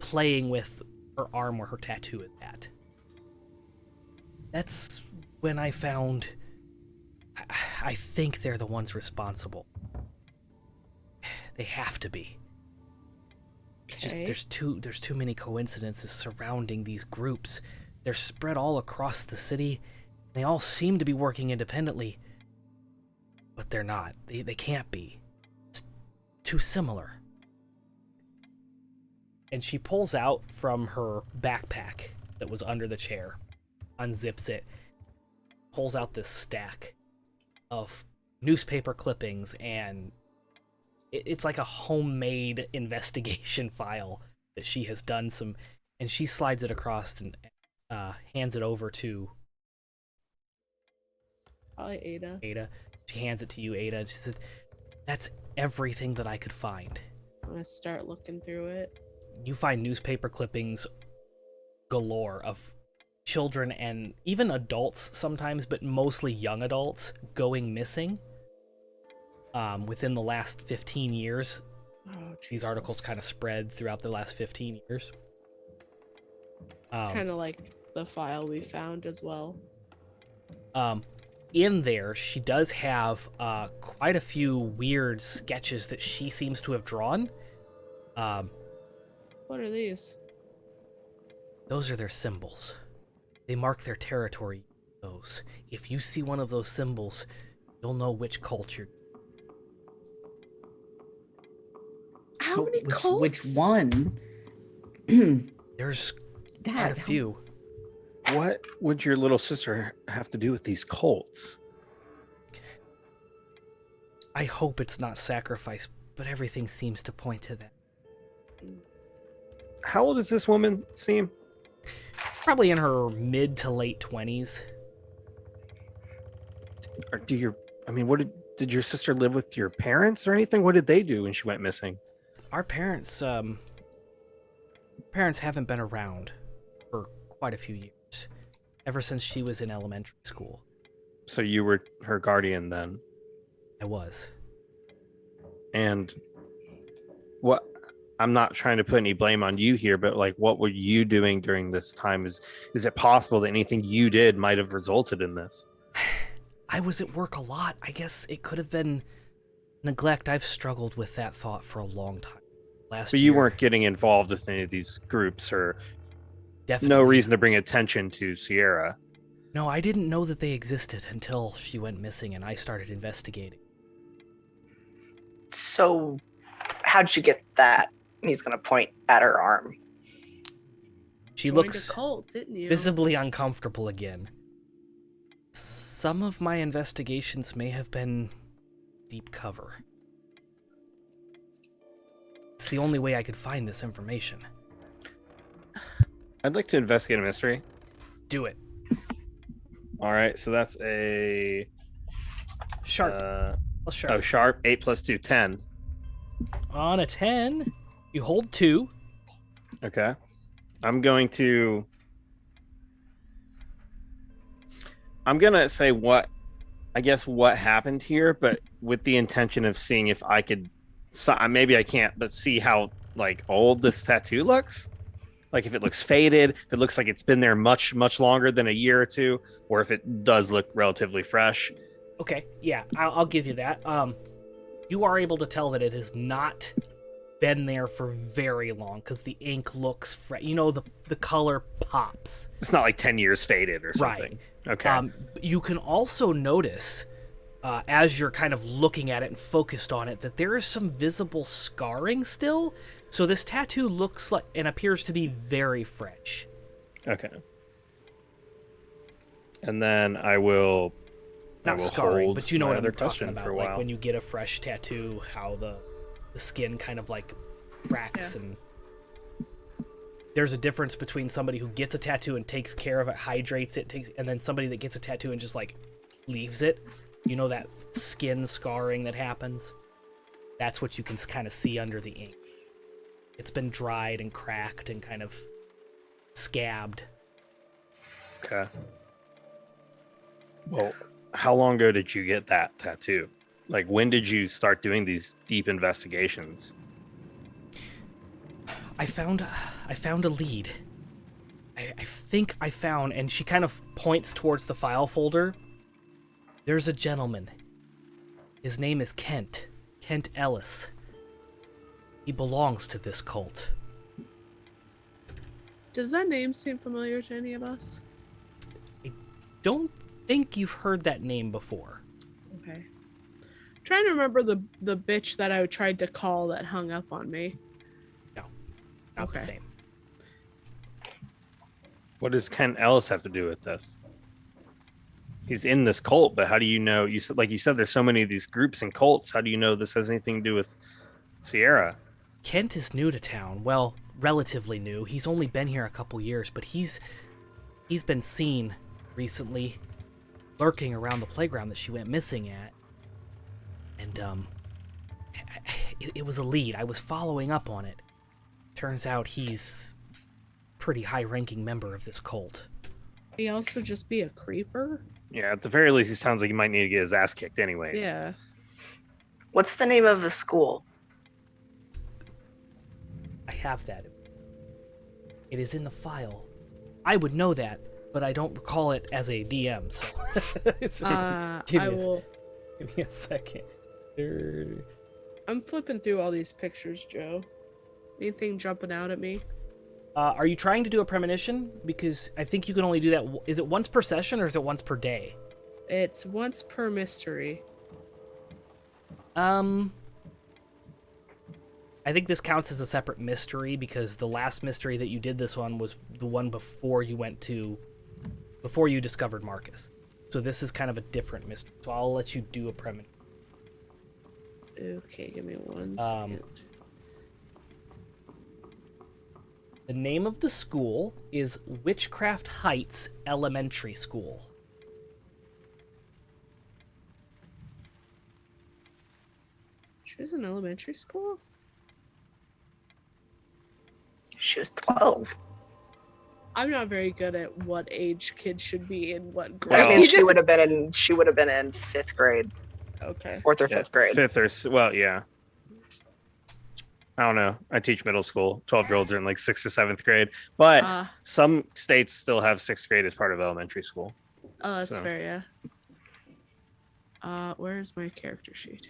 playing with her arm where her tattoo is at. That's when I found... I think they're the ones responsible. They have to be. It's just
Okay.
there's too many coincidences surrounding these groups. They're spread all across the city. They all seem to be working independently, but they're not. They can't be. It's too similar. And she pulls out from her backpack that was under the chair, unzips it, pulls out this stack of newspaper clippings, and it's like a homemade investigation file that she has done some, and she slides it across and hands it over to
Probably Ada.
Ada. She hands it to you, Ada, and she said, "That's everything that I could find."
I'm gonna start looking through it.
You find newspaper clippings galore of children and even adults sometimes, but mostly young adults going missing within the last 15 years.
Oh,
These articles kind of spread throughout the last 15 years.
It's kind of like the file we found as well.
In there, she does have quite a few weird sketches that she seems to have drawn.
What are these?
Those are their symbols. They mark their territory. Those. If you see one of those symbols, you'll know which culture.
How many cults?
Which one?
There's
Dad,
quite a few.
What would your little sister have to do with these cults?
I hope it's not sacrifice, but everything seems to point to that.
How old does this woman seem?
Probably in her mid to late 20s.
Or did your sister live with your parents or anything? What did they do when she went missing?
Our parents haven't been around for quite a few years, ever since she was in elementary school.
So you were her guardian then.
I was.
And what, I'm not trying to put any blame on you here, but like, what were you doing during this time? Is it possible that anything you did might have resulted in this?
I was at work a lot. I guess it could have been neglect. I've struggled with that thought for a long time. last
But
year.
you weren't getting involved with any of these groups, or
Definitely.
no reason to bring attention to Sierra.
No, I didn't know that they existed until she went missing and I started investigating.
So, how'd you get that? He's gonna point at her arm.
She
Joined
looks
a cult, didn't you?
visibly uncomfortable again. Some of my investigations may have been deep cover. It's the only way I could find this information.
I'd like to investigate a mystery.
Do it.
All right, so that's a
Sharp. Plus sharp.
sharp 8 + 2, 10.
On a 10, you hold 2.
Okay, I'm gonna say what happened here, but with the intention of seeing if I could. So maybe I can't, but see how like old this tattoo looks. Like if it looks faded, if it looks like it's been there much longer than a year or two, or if it does look relatively fresh.
Okay, yeah, I'll give you that. You are able to tell that it has not been there for very long because the ink looks the color pops.
It's not like 10 years faded or something.
Right.
Okay.
You can also notice, as you're kind of looking at it and focused on it, that there is some visible scarring still. So this tattoo looks like and appears to be very fresh.
Okay. And then I will
Not scarring,
hold
but you know
my
what I'm
other
talking
question
about.
for a
Like
while.
when you get a fresh tattoo, how the skin kind of like cracks and there's a difference between somebody who gets a tattoo and takes care of it, hydrates it, and then somebody that gets a tattoo and just like leaves it. You know that skin scarring that happens? That's what you can kind of see under the ink. It's been dried and cracked and kind of scabbed.
Okay. Well, how long ago did you get that tattoo? Like, when did you start doing these deep investigations?
I found a lead. I think I found, and she kind of points towards the file folder. There's a gentleman. His name is Kent Ellis. He belongs to this cult.
Does that name seem familiar to any of us?
Don't think you've heard that name before.
Okay. Trying to remember the bitch that I tried to call that hung up on me.
Not the
Okay.
same.
What does Ken Ellis have to do with this? He's in this cult, but how do you know? You said there's so many of these groups and cults. How do you know this has anything to do with Sierra?
Kent is new to town. Well, relatively new. He's only been here a couple years, but he's been seen recently lurking around the playground that she went missing at. And it was a lead. I was following up on it. Turns out he's a pretty high-ranking member of this cult.
He also just be a creeper?
Yeah, at the very least, he sounds like he might need to get his ass kicked anyways.
Yeah.
What's the name of the school?
I have that. It is in the file. I would know that, but I don't recall it as a DM, so...
I will.
Give me a second.
I'm flipping through all these pictures, Joe. Anything jumping out at me?
Are you trying to do a premonition? Because I think you can only do that. Is it once per session or is it once per day?
It's once per mystery.
I think this counts as a separate mystery because the last mystery that you did this one was the one before you discovered Marcus. So this is kind of a different mystery. So I'll let you do a premonition.
Okay, give me one second.
The name of the school is Witchcraft Heights Elementary School.
She was in elementary school?
She was 12.
I'm not very good at what age kids should be in what grade.
That means she would have been in 5th grade,
Okay.
4th or 5th grade.
Yeah. I don't know. I teach middle school. 12-year-olds are in like 6th or 7th grade, but some states still have 6th grade as part of elementary school.
Oh, that's
So.
fair, yeah. Where's my character sheet?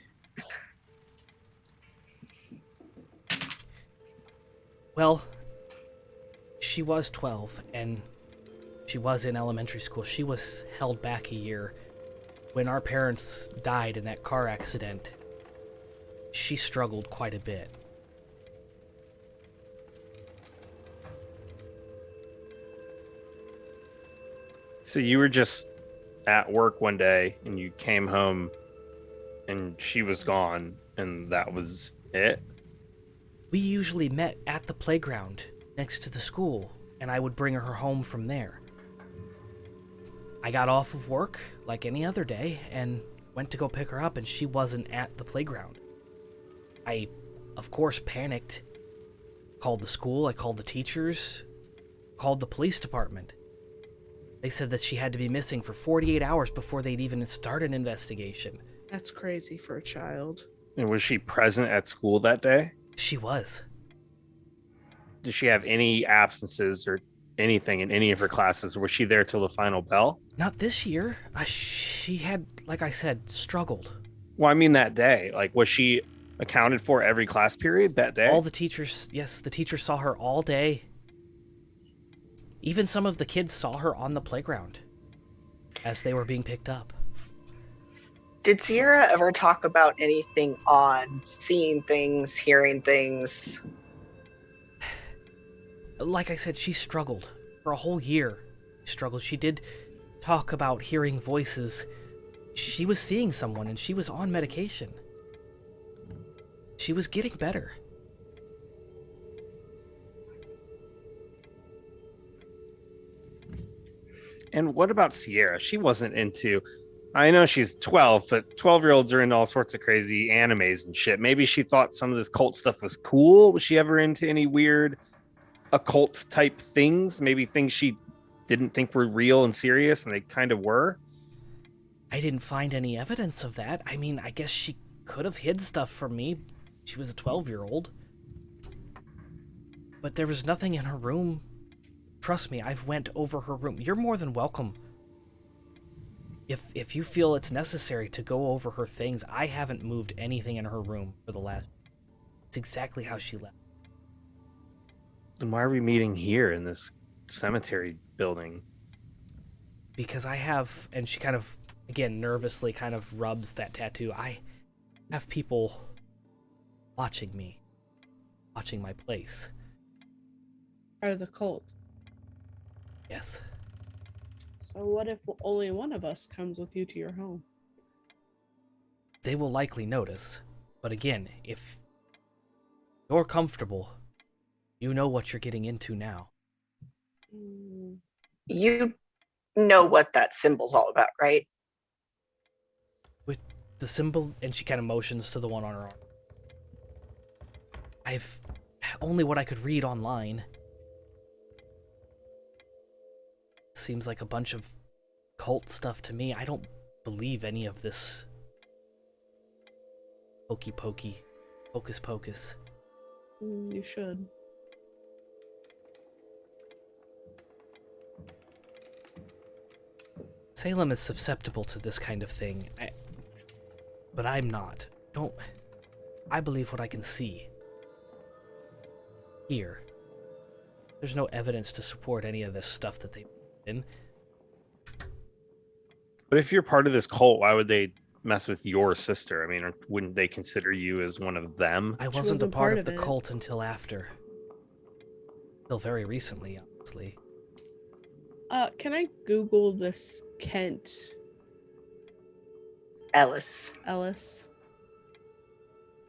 Well, she was 12, and she was in elementary school. She was held back a year. When our parents died in that car accident, she struggled quite a bit.
So you were just at work one day and you came home and she was gone and that was it?
We usually met at the playground next to the school, and I would bring her home from there. I got off of work like any other day and went to go pick her up, and she wasn't at the playground. I, of course, panicked. Called the school, I called the teachers, called the police department. They said that she had to be missing for 48 hours before they'd even start an investigation.
That's crazy for a child.
And was she present at school that day?
She was.
Did she have any absences or anything in any of her classes? Was she there till the final bell?
Not this year. She had, like I said, struggled.
Well, I mean that day. Like, was she accounted for every class period that day?
All the teachers, yes, the teachers saw her all day. Even some of the kids saw her on the playground as they were being picked up.
Did Sierra ever talk about anything on seeing things, hearing things?
Like I said, she struggled for a whole year. She struggled. She did talk about hearing voices. She was seeing someone and she was on medication. She was getting better.
And what about Sierra? She wasn't into... I know she's 12, but 12-year-olds are into all sorts of crazy animes and shit. Maybe she thought some of this cult stuff was cool. Was she ever into any weird occult type things? Maybe things she didn't think were real and serious and they kind of were?
I didn't find any evidence of that. I mean, I guess she could have hid stuff from me. She was a 12-year-old. But there was nothing in her room. Trust me, I've went over her room. You're more than welcome. If you feel it's necessary to go over her things, I haven't moved anything in her room for the last... It's exactly how she left.
Then why are we meeting here in this cemetery building?
Because I have... And she kind of, again, nervously kind of rubs that tattoo. I have people watching me. Watching my place.
Are the cult.
Yes.
So what if only one of us comes with you to your home?
They will likely notice. But again, if you're comfortable, you know what you're getting into now.
You know what that symbol's all about, right?
With the symbol, and she kind of motions to the one on her arm. I've only what I could read online. Seems like a bunch of cult stuff to me. I don't believe any of this hokey pokey, hocus pocus.
You should.
Salem is susceptible to this kind of thing, but I'm not. I believe what I can see. Here. There's no evidence to support any of this stuff that they've in.
But if you're part of this cult, why would they mess with your sister? I mean, wouldn't they consider you as one of them?
I wasn't a part of the cult until after. Till very recently, honestly.
Can I Google this Kent
Ellis.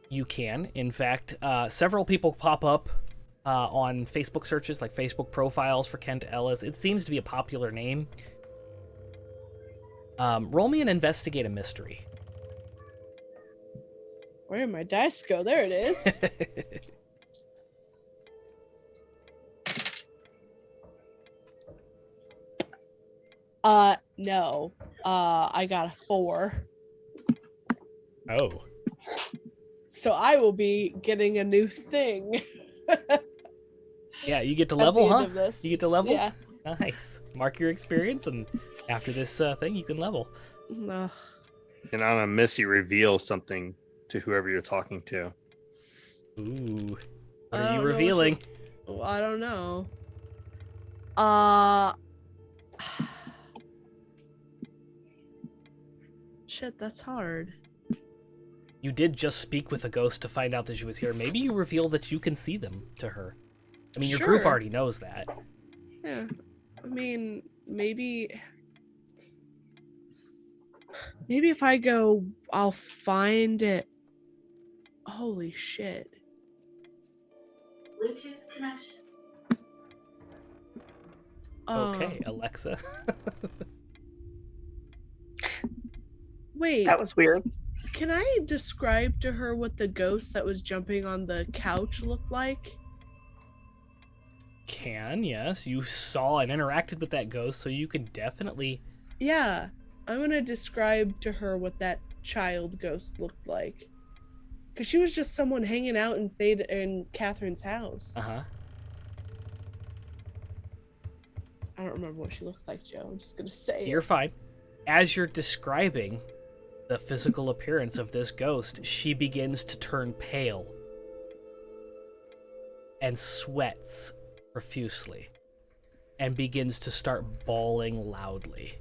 You can. In fact, several people pop up on Facebook searches, like Facebook profiles for Kent Ellis. It seems to be a popular name. Roll me an investigate a mystery.
Where did my dice go? There it is. No. I got a 4.
Oh.
So I will be getting a new thing.
Yeah, you get to
At the
level,
end
huh?
of this.
You get to level?
Yeah.
Nice. Mark your experience, and after this thing, you can level.
Ugh.
And on a miss, you reveal something to whoever you're talking to.
Ooh. What
I
are
don't
you
know what
revealing?
Well, I don't know. Shit, that's hard.
You did just speak with a ghost to find out that she was here. Maybe you reveal that you can see them to her. I mean, your group
Sure.
already knows that.
Yeah. I mean, maybe if I go, I'll find it. Holy shit.
Bluetooth connection.
Okay, Alexa.
Wait,
That was weird.
can I describe to her what the ghost that was jumping on the couch looked like?
Yes. You saw and interacted with that ghost, so you can definitely...
Yeah, I'm gonna describe to her what that child ghost looked like. Cause she was just someone hanging out in Catherine's house.
Uh-huh.
I don't remember what she looked like, Joe. I'm just gonna say
You're
it.
fine. As you're describing the physical appearance of this ghost, she begins to turn pale and sweats profusely and begins to start bawling loudly.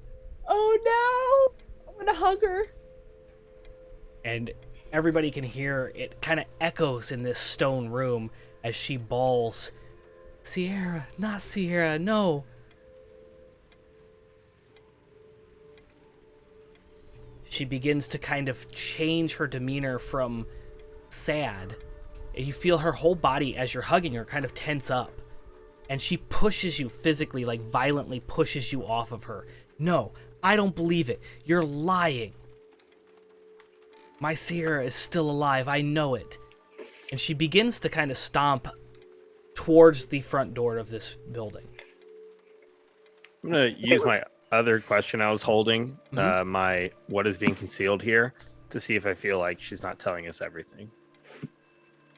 Oh no! I'm gonna hug her.
And everybody can hear it kind of echoes in this stone room as she bawls, "Sierra, not Sierra, no." She begins to kind of change her demeanor from sad. And you feel her whole body, as you're hugging her, kind of tense up. And she pushes you physically, like violently pushes you off of her. "No, I don't believe it. You're lying. My Sierra is still alive. I know it." And she begins to kind of stomp towards the front door of this building.
I'm gonna use my other question I was holding,
Mhm.
my what is being concealed here, to see if I feel like she's not telling us everything.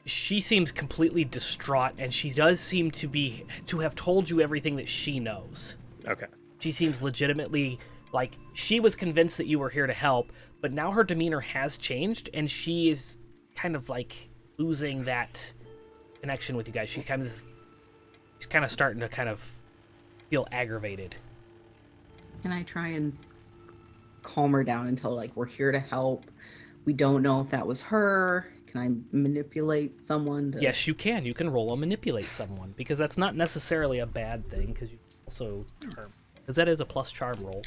She seems completely distraught, and she does seem to have told you everything that she knows.
Okay.
She seems legitimately like she was convinced that you were here to help, but now her demeanor has changed, and she is kind of like losing that connection with you guys. She's kind of starting to kind of feel aggravated.
Can I try and calm her down and tell her, like, we're here to help? We don't know if that was her. Can I manipulate someone to...
Yes, you can. You can roll a manipulate someone, because that's not necessarily a bad thing, because you also charm. Because that is a plus charm roll.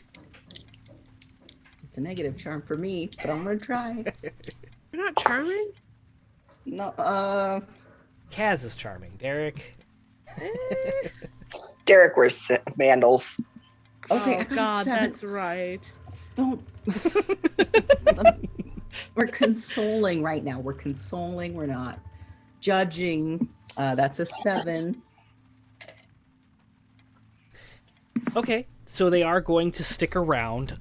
It's a negative charm for me, but I'm gonna try.
You're not charming?
No,
Kaz is charming. Derek.
Derek wears mandals.
okay, I
Oh
got a
god,
7.
that's right.
Don't... We're consoling right now. We're consoling. We're not judging. That's a 7.
Okay, so they are going to stick around.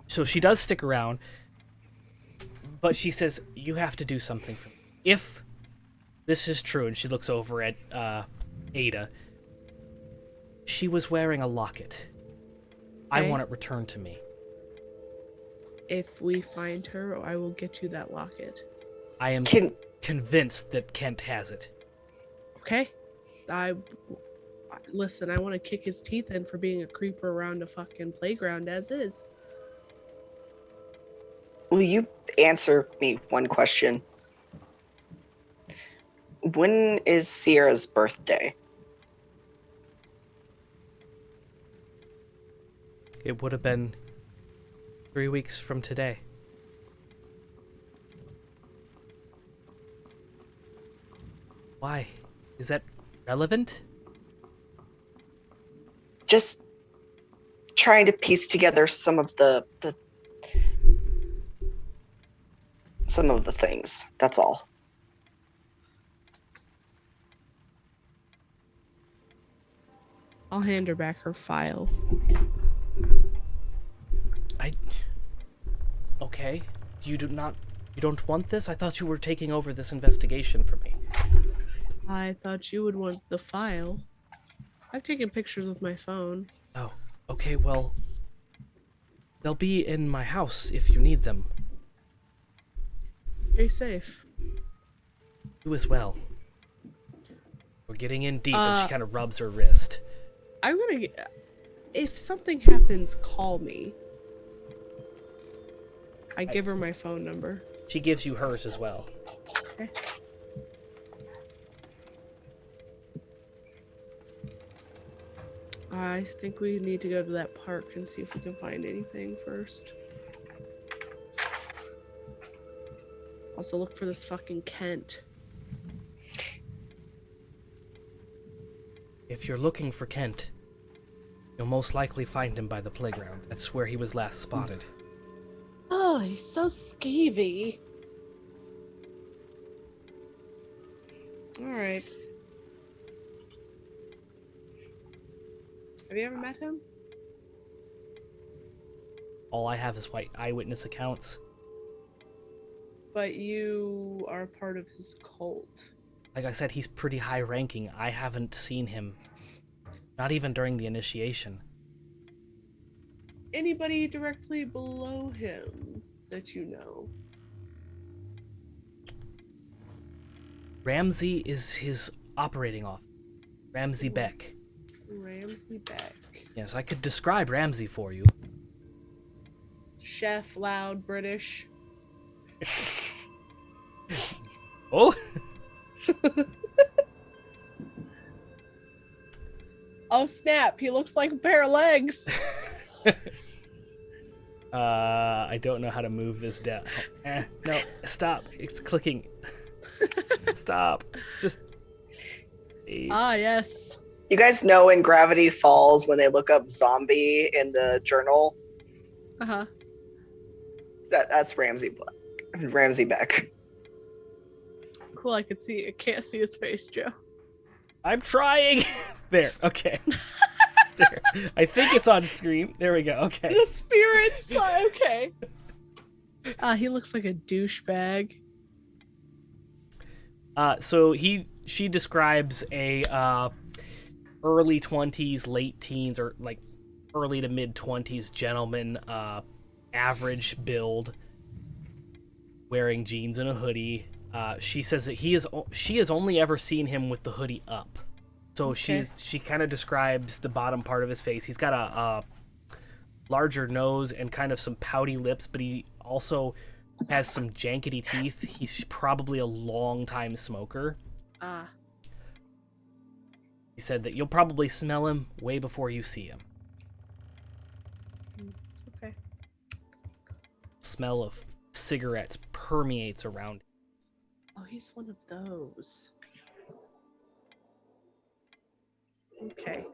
So she does stick around, but she says, "You have to do something for me. If this is true," and she looks over at Ada, "she was wearing a locket. I
Okay.
want it returned to me.
If we find her, I will get you that locket.
I am
Can
convinced that Kent has it."
Okay? Listen, I want to kick his teeth in for being a creeper around a fucking playground as is.
will you answer me one question? When is Sierra's birthday?
It would have been 3 weeks from today. Why? Is that relevant?
Just trying to piece together some of the things. That's all.
I'll hand her back her file.
Okay. You don't want this? I thought you were taking over this investigation for me.
I thought you would want the file. I've taken pictures with my phone.
Oh, okay, well, they'll be in my house if you need them.
Stay safe.
You as well. We're getting in deep, and she
Uh,
kind of rubs her wrist.
I'm gonna get. If something happens, call me. I give her my phone number.
She gives you hers as well.
Okay. I think we need to go to that park and see if we can find anything first. Also, look for this fucking Kent.
If you're looking for Kent, you'll most likely find him by the playground. That's where he was last spotted.
Oh, he's so skeevy. Alright. Have you ever met him?
All I have is white eyewitness accounts.
But you are part of his cult.
Like I said, he's pretty high ranking. I haven't seen him. Not even during the initiation.
Anybody directly below him that you know?
Ramsey is his operating officer. Ramsey Beck.
Ramsey Beck.
Yes, I could describe Ramsey for you.
Chef, loud, British.
Oh!
Oh snap, he looks like a pair of legs.
I don't know how to move this down. No, stop. It's clicking. Stop. Just...
Ah, yes.
You guys know in Gravity Falls when they look up zombie in the journal?
Uh-huh.
That's Ramsey Beck.
Cool, I can't see his face, Joe.
I'm trying. There. Okay. There. I think it's on screen. There we go. Okay.
The spirits. Okay. He looks like a douchebag.
So she describes a early 20s, late teens, or like early to mid 20s gentleman, average build, wearing jeans and a hoodie. She says that she has only ever seen him with the hoodie up. So
Okay.
she kind of describes the bottom part of his face. He's got a larger nose and kind of some pouty lips, but he also has some jankety teeth. He's probably a long-time smoker.
Ah.
He said that you'll probably smell him way before you see him.
Okay.
Smell of cigarettes permeates around.
Oh, he's one of those. Okay.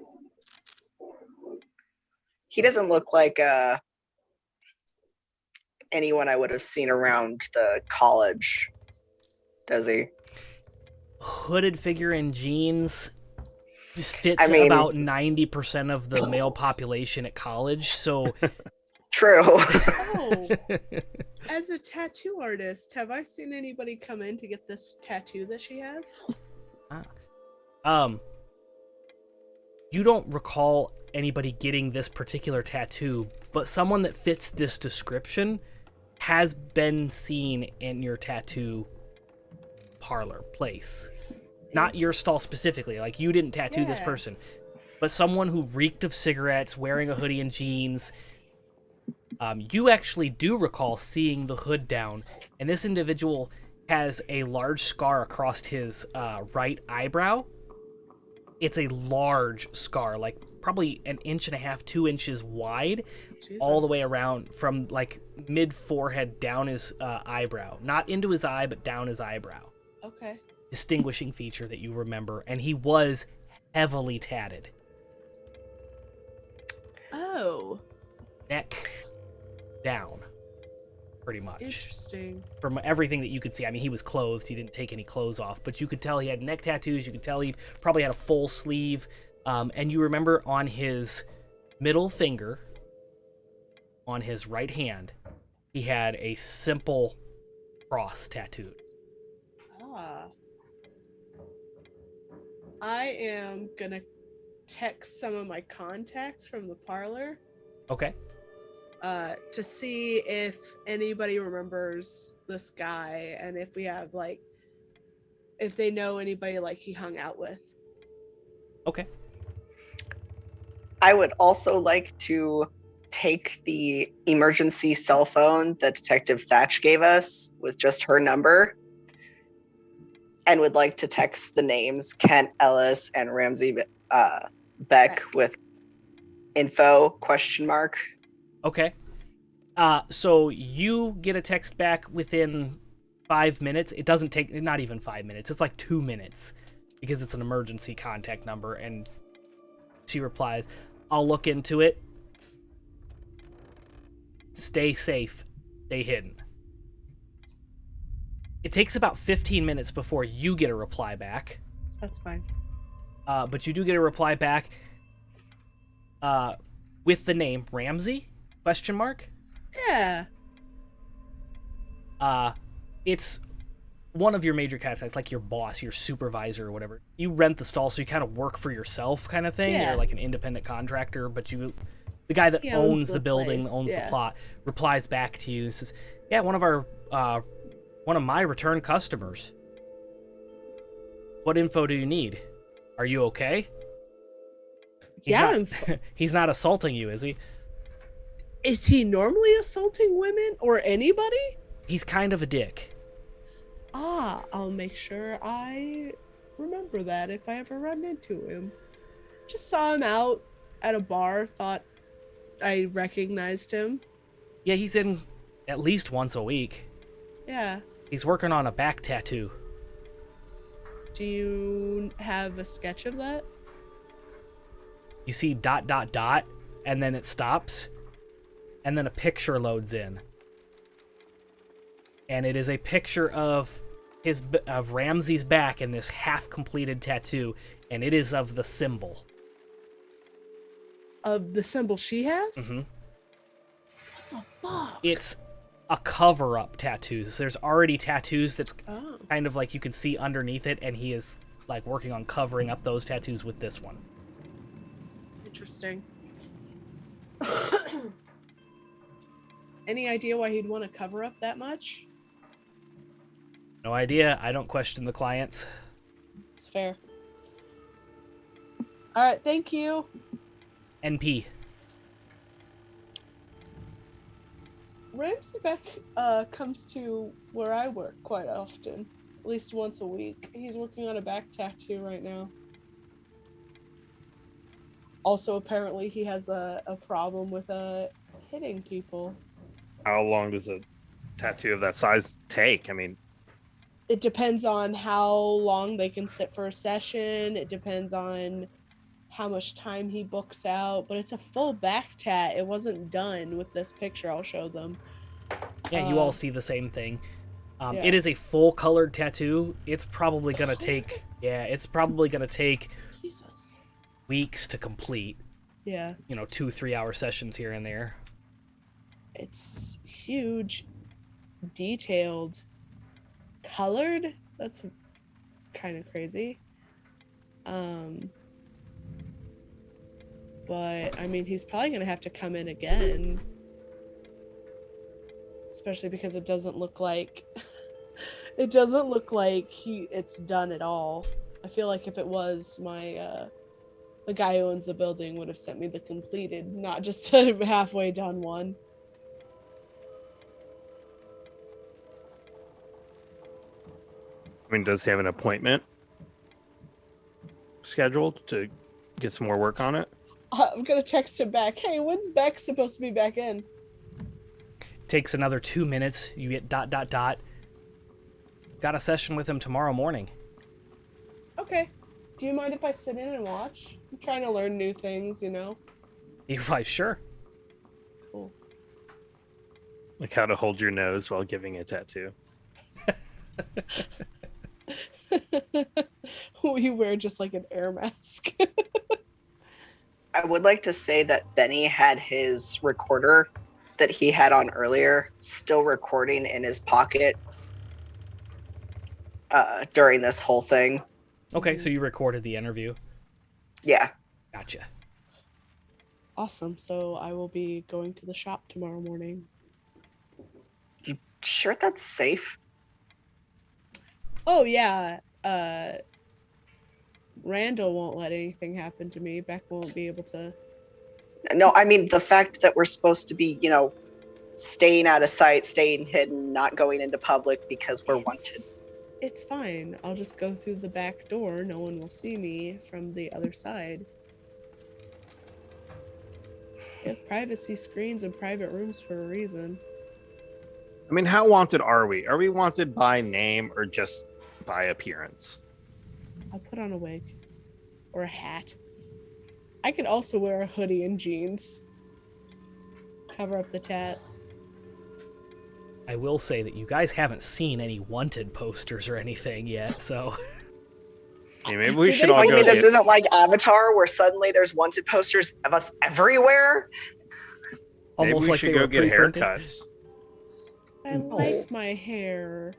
He doesn't look like anyone I would have seen around the college, does he?
Hooded figure in jeans just fits
I mean-
about 90% of the male population at college. So
True.
Oh, as a tattoo artist, have I seen anybody come in to get this tattoo that she has?
you don't recall anybody getting this particular tattoo, but someone that fits this description has been seen in your tattoo parlor place. Not your stall specifically, like you didn't tattoo this
Yeah.
person, but someone who reeked of cigarettes, wearing a hoodie and jeans. You actually do recall seeing the hood down, and this individual has a large scar across his right eyebrow. It's a large scar, like probably 1.5 inches, 2 inches wide, all the way
Jesus.
around from like mid forehead down his eyebrow, not into his eye, but down his eyebrow.
Okay.
Distinguishing feature that you remember, and he was heavily tatted.
Oh,
Neck down, pretty much.
interesting.
From everything that you could see. I mean, he was clothed. He didn't take any clothes off, but you could tell he had neck tattoos. You could tell he probably had a full sleeve. And you remember on his middle finger, on his right hand, he had a simple cross tattooed.
Ah. I am gonna text some of my contacts from the parlor
Okay.
to see if anybody remembers this guy and if we have like if they know anybody like he hung out with.
Okay.
I would also like to take the emergency cell phone that Detective Thatch gave us with just her number, and would like to text the names Kent Ellis and Ramsey Beck with info ?
Okay. So you get a text back within 5 minutes. It doesn't take, not even 5 minutes. It's like 2 minutes because it's an emergency contact number. And she replies, I'll look into it. Stay safe. Stay hidden. It takes about 15 minutes before you get a reply back.
That's fine.
But you do get a reply back with the name Ramsey? ?
Yeah.
It's one of your major contacts, like your boss, your supervisor, or whatever. You rent the stall, so you kind of work for yourself, kind of thing.
Yeah.
You're like an independent contractor, but the guy that
He
owns the
the
building,
place,
owns the
yeah.
plot, replies back to you and says, "Yeah, one of my return customers. What info do you need? Are you okay?" He's not assaulting you, is he?
Is he normally assaulting women or anybody?
He's kind of a dick.
I'll make sure I remember that if I ever run into him. Just saw him out at a bar, thought I recognized him.
Yeah, he's in at least once a week.
Yeah.
He's working on a back tattoo.
Do you have a sketch of that?
You see ... and then it stops, and then a picture loads in. And it is a picture of Ramsey's back in this half-completed tattoo, and it is of the symbol.
Of the symbol she has?
Mm-hmm.
What the fuck?
It's a cover-up tattoo. So there's already tattoos that's
Oh.
kind of like you can see underneath it, and he is like working on covering up those tattoos with this one.
Interesting. Any idea why he'd want to cover up that much?
No idea. I don't question the clients.
It's fair. All right, thank you.
NP.
Ramsey Beck comes to where I work quite often, at least once a week. He's working on a back tattoo right now. Also, apparently, he has a problem with hitting people.
How long does a tattoo of that size take? I mean,
It depends on how long they can sit for a session. It depends on how much time he books out. But it's a full back tat. It wasn't done with this picture. I'll show them.
Yeah, you all see the same thing.
Yeah.
It is a full-colored tattoo. It's probably gonna take... Yeah, it's probably gonna take
Jesus.
weeks to complete.
Yeah.
2-3 hour sessions here and there.
It's huge, detailed, colored. That's kind of crazy. But I mean, he's probably gonna have to come in again, especially because it doesn't look like it's done at all. I feel like if it was, the guy who owns the building would have sent me the completed, not just a halfway done one.
I mean, does he have an appointment scheduled to get some more work on it?
I'm gonna text him back. Hey, when's Beck supposed to be back in?
Takes another 2 minutes. You get ... Got a session with him tomorrow morning.
Okay. Do you mind if I sit in and watch? I'm trying to learn new things,
You're like, sure.
Cool.
Like how to hold your nose while giving a tattoo.
We wear just like an air mask.
I would like to say that Benny had his recorder that he had on earlier still recording in his pocket during this whole thing.
Okay, so you recorded the interview.
Yeah.
Gotcha.
Awesome. So I will be going to the shop tomorrow morning.
You sure that's safe?
Oh yeah. Randall won't let anything happen to me. Beck won't be able to.
No, I mean the fact that we're supposed to be, staying out of sight, staying hidden, not going into public because we're wanted.
It's fine. I'll just go through the back door. No one will see me from the other side. We have privacy screens and private rooms for a reason.
I mean, how wanted are we? Are we wanted by name or just by appearance?
I'll put on a wig or a hat. I could also wear a hoodie and jeans. Cover up the tats.
I will say that you guys haven't seen any wanted posters or anything yet, so
Hey, maybe we
Do
should
they-
all
Oh, you
go.
mean this
get-
isn't like Avatar where suddenly there's wanted posters of us everywhere?
Maybe
almost
we
like
should
they
go
were
get
pre-printed.
haircuts.
I like my hair.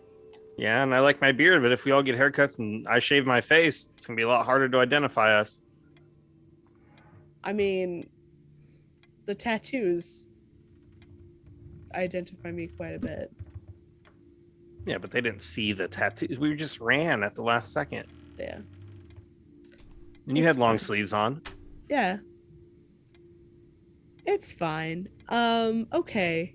Yeah, and I like my beard, but if we all get haircuts and I shave my face, it's gonna be a lot harder to identify us.
I mean, the tattoos identify me quite a bit.
Yeah, but they didn't see the tattoos. We just ran at the last second.
Yeah.
And you
It's
had long
fine.
sleeves on.
Yeah. It's fine. Okay.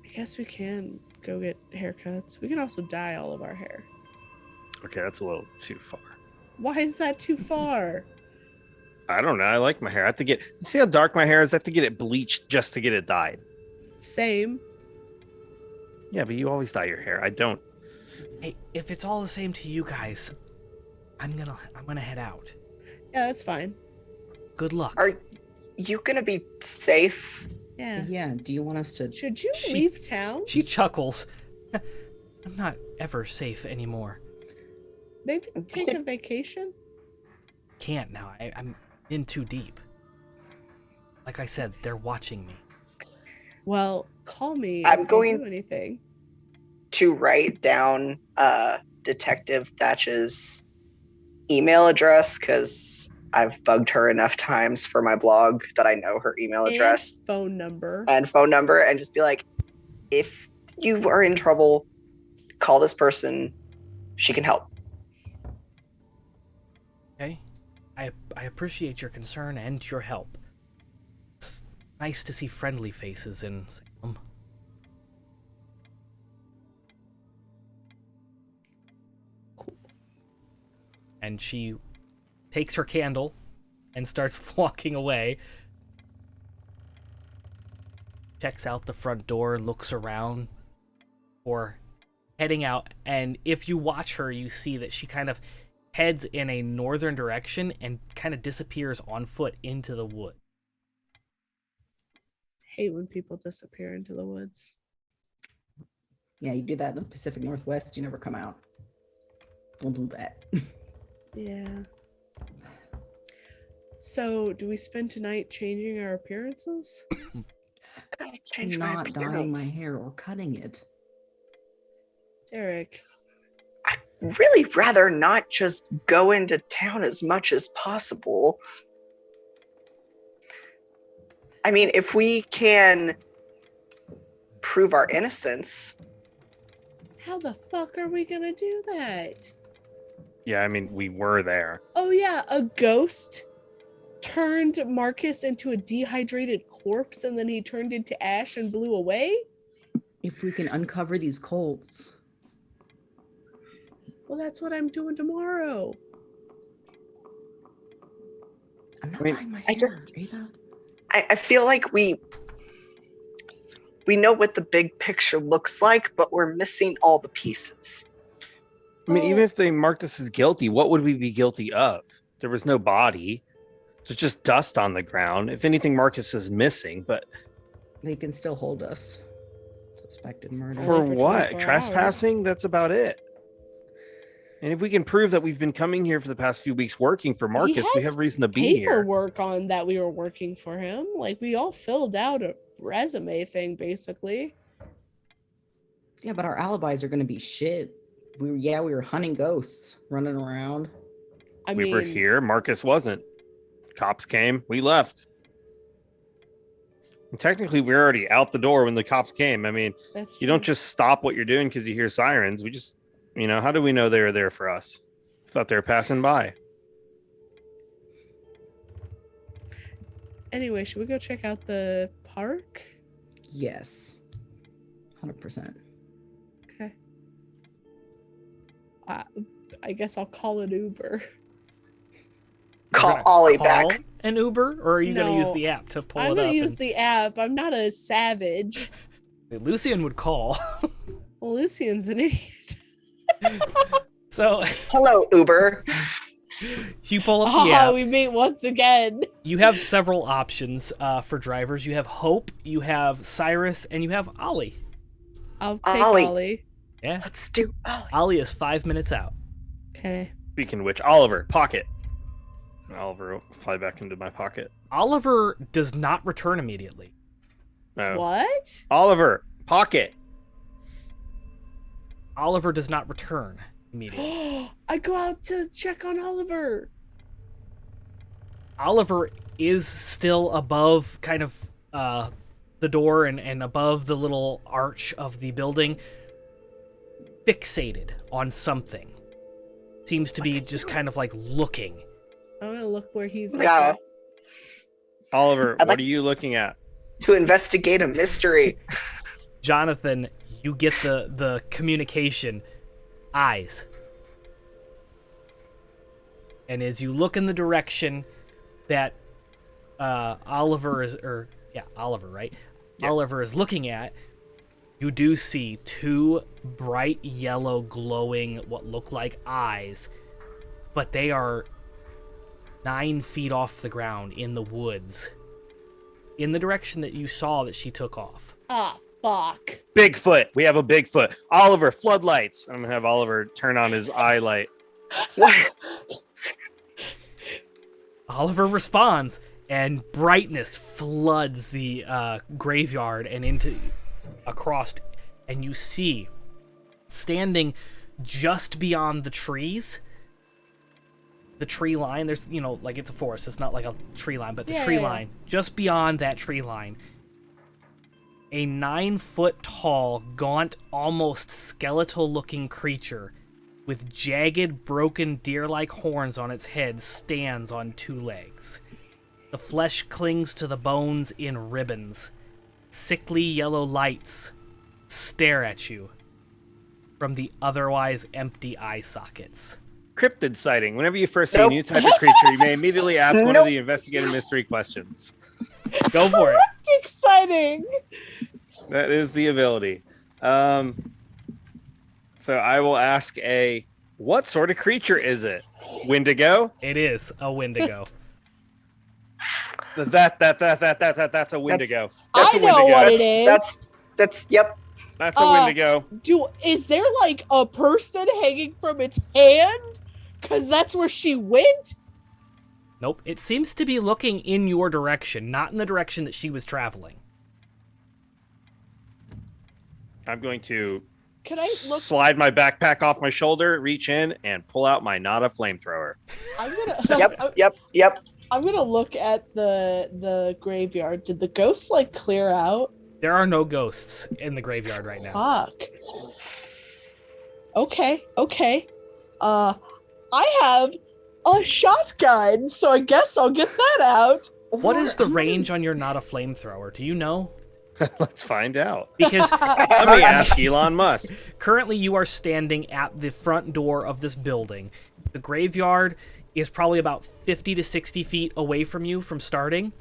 I guess we can go get haircuts. We can also dye all of our hair.
Okay, that's a little too far.
Why is that too far?
I don't know. I like my hair. I have to get see how dark my hair is. I have to get it bleached just to get it dyed.
Same.
Yeah, but you always dye your hair. I don't.
Hey, if it's all the same to you guys, I'm gonna head out.
Yeah, that's fine.
Good luck.
Are you gonna be safe?
Yeah.
Yeah. Do you want us to?
Should you
She-
leave town?
She chuckles. I'm not ever safe anymore.
Maybe take a vacation?
Can't now. I'm in too deep. Like I said, they're watching me.
Well, call me
I'm
if
going-
you do anything.
To write down Detective Thatch's email address because I've bugged her enough times for my blog that I know her email address
And phone number.
and phone number, and just be like, if you are in trouble, call this person. She can help.
Okay? I appreciate your concern and your help. It's nice to see friendly faces in Salem. And she takes her candle and starts walking away. Checks out the front door, looks around for heading out, and if you watch her, you see that she kind of heads in a northern direction and kind of disappears on foot into the wood.
Hate when people disappear into the woods.
Yeah, you do that in the Pacific Northwest. You never come out. Don't do that.
Yeah. So, do we spend tonight changing our appearances?
Change
I'm
my
not dyeing
appearance.
my hair or cutting it.
Derek,
Really rather not just go into town as much as possible. I mean, if we can prove our innocence,
how the fuck are we gonna do that?
Yeah, I mean, we were there.
Oh yeah, a ghost turned Marcus into a dehydrated corpse and then he turned into ash and blew away?
If we can uncover these cults.
Well, that's what I'm doing tomorrow.
I'm not
I mean,
dyeing my
I just-
hair, Ada.
I feel like we know what the big picture looks like, but we're missing all the pieces.
I mean,
Oh.
even if they marked us as guilty, what would we be guilty of? There was no body. There's just dust on the ground. If anything, Marcus is missing. But
They can still hold us. Suspected murder.
for
Only for
what?
24
Trespassing? That's about it. And if we can prove that we've been coming here for the past few weeks working for Marcus, we
has
have reason to be here.
Paperwork on that we were working for him. Like we all filled out a resume thing basically.
Yeah, but our alibis are gonna be shit. We were hunting ghosts, running around.
I
We
mean,
were here. Marcus wasn't. Cops came. We left. And technically, we were already out the door when the cops came. I mean,
that's
you don't
true.
just stop what you're doing because you hear sirens. We just, how do we know they were there for us? Thought they were passing by.
Anyway, should we go check out the park?
Yes. 100%.
Okay. I guess I'll call an Uber.
Call
You're gonna
Ollie
call
back.
an Uber, or are you going to use
No,
the app to pull
I'm
it
gonna
up?
use the app. I'm not a savage.
Lucian would call.
Well, Lucian's an idiot.
So
Hello, Uber.
you pull up the app.
We meet once again.
You have several options for drivers. You have Hope, you have Cyrus, and you have Ollie.
I'll take
Ollie.
Ollie.
Yeah,
Let's do Ollie.
Ollie is 5 minutes out.
Okay.
Speaking of which, Oliver, pocket. Oliver will fly back into my pocket.
Oliver does not return immediately.
No.
What?
Oliver, pocket.
Oliver does not return immediately.
I go out to check on Oliver.
Oliver is still above kind of the door and above the little arch of the building, fixated on something. Seems to be
What's he
just
doing?
kind of like looking.
I'm gonna look where he's
Yeah.
looking.
Oliver,
I'd
what
like-
are you looking at?
To investigate a mystery.
Jonathan, you get the communication. Eyes. And as you look in the direction that Oliver is, Oliver, right?
Yeah.
Oliver is looking at, you do see two bright yellow glowing what look like eyes, but they are 9 feet off the ground in the woods, in the direction that you saw that she took off.
Ah, fuck.
Bigfoot. We have a Bigfoot. Oliver, floodlights. I'm gonna have Oliver turn on his eye light.
What?
Oliver responds, and brightness floods the graveyard and across, and you see, standing just beyond the trees, the tree line. There's, like it's a forest. It's not like a tree line, but the
Yeah,
tree
yeah, yeah.
line, just beyond that tree line, a 9-foot tall, gaunt, almost skeletal-looking creature with jagged, broken deer-like horns on its head stands on 2 legs. The flesh clings to the bones in ribbons. Sickly yellow lights stare at you from the otherwise empty eye sockets.
Cryptid sighting. Whenever you first see
Nope.
a new type of creature, you may immediately ask one of
Nope.
the investigative mystery questions.
Go for it.
Exciting.
That is the ability. So I will ask what sort of creature is it? Wendigo?
It is a Wendigo.
That's a Wendigo.
I
That's a
know
Wendigo.
what it is.
That's yep.
That's a Wendigo.
Is there like a person hanging from its hand? Cause that's where she went.
Nope. It seems to be looking in your direction, not in the direction that she was traveling.
I'm going to
Can I look?
slide my backpack off my shoulder, reach in, and pull out my Nada flamethrower.
I'm gonna.
Yep.
I'm gonna look at the graveyard. Did the ghosts like clear out?
There are no ghosts in the graveyard right now.
Fuck. Okay. I have a shotgun, so I guess I'll get that out.
What is the
Or-
range on your not a flamethrower? Do you know?
Let's find out.
Because
Let me ask Elon Musk.
currently you are standing at the front door of this building. The graveyard is probably about 50 to 60 feet away from you from starting.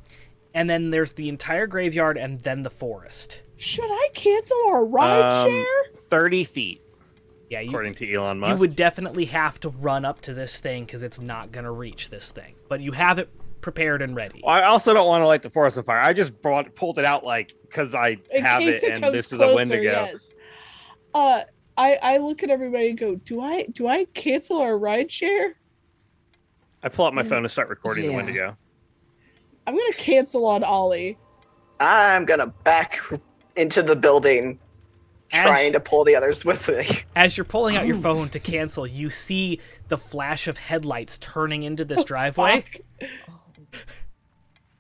And then there's the entire graveyard and then the forest.
Should I cancel our ride share?
30 feet,
Yeah,
according to Elon
you
Musk.
would definitely have to run up to this thing because it's not going to reach this thing. But you have it prepared and ready.
I also don't want to light the forest on fire. I just pulled it out because I
In
have
case
it and
comes
this is
closer,
a Wendigo.
Yes. I look at everybody and go, do I cancel our ride share?
I pull out my phone to start recording the
Yeah.
Wendigo.
I'm gonna cancel on Ollie.
I'm gonna back into the building, trying to pull the others with me.
As you're pulling out your phone to cancel, you see the flash of headlights turning into this driveway.
Fuck.